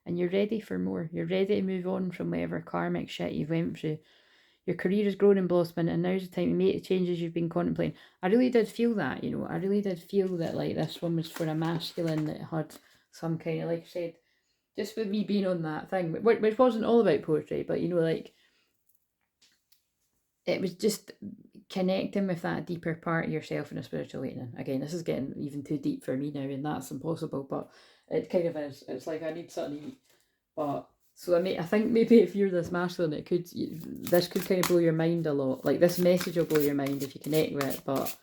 And you're ready for more. You're ready to move on from whatever karmic shit you've went through. Your career is growing and blossoming, and now's the time to make the changes you've been contemplating. I really did feel that, you know. I really did feel that, like, this one was for a masculine that had some kind of, like I said, just with me being on that thing, which wasn't all about poetry, but, you know, like, it was just connecting with that deeper part of yourself in a spiritual awakening. Again, this is getting even too deep for me now, and that's impossible, but it kind of is. It's like I need something to eat. But so I think maybe if you're this masculine, this could kind of blow your mind a lot. Like, this message will blow your mind if you connect with it, but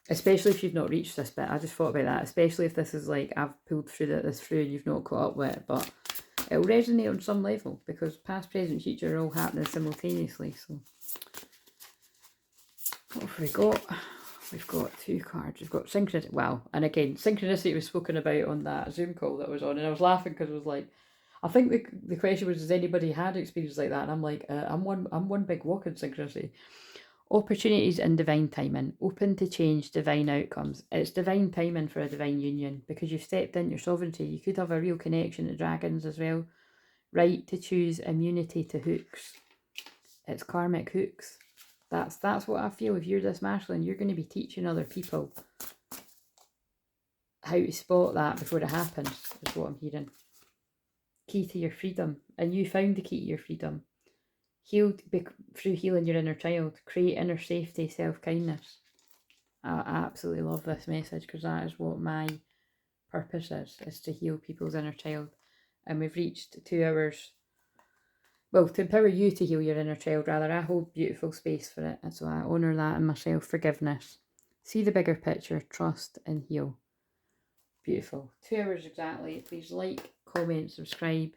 especially if you've not reached this bit. I just thought about that, especially if this is like, I've pulled through this through and you've not caught up with it. But it'll resonate on some level because past, present, future are all happening simultaneously. So what have we got? We've got 2 cards. We've got synchronicity. Wow. And again, synchronicity was spoken about on that Zoom call that I was on. And I was laughing because it was like, I think the question was, has anybody had experience like that? And I'm like, I'm one big walking synchronicity. Opportunities and divine timing. Open to change, divine outcomes. It's divine timing for a divine union because you've stepped into your sovereignty. You could have a real connection to dragons as well. Right to choose, immunity to hooks. It's karmic hooks. That's what I feel. If you're this masculine, you're going to be teaching other people how to spot that before it happens, is what I'm hearing. Key to your freedom. And you found the key to your freedom. Healed through healing your inner child. Create inner safety, self-kindness. I absolutely love this message because that is what my purpose is to heal people's inner child. And we've reached 2 hours. Well, to empower you to heal your inner child, rather. I hold beautiful space for it. And so I honour that in myself. Forgiveness. See the bigger picture. Trust and heal. Beautiful. 2 hours exactly. Please like, comment, subscribe.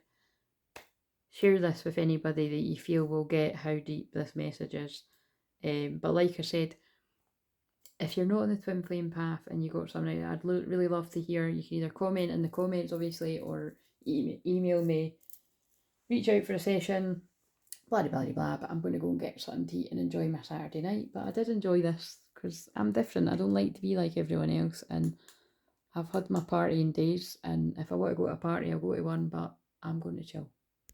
Share this with anybody that you feel will get how deep this message is. But like I said, if you're not on the twin flame path and you got something, I'd really love to hear. You can either comment in the comments, obviously, or email me. Reach out for a session, blah, blah, blah, blah, but I'm going to go and get something to eat and enjoy my Saturday night. But I did enjoy this because I'm different. I don't like to be like everyone else, and I've had my partying days, and if I want to go to a party, I'll go to one, but I'm going to chill.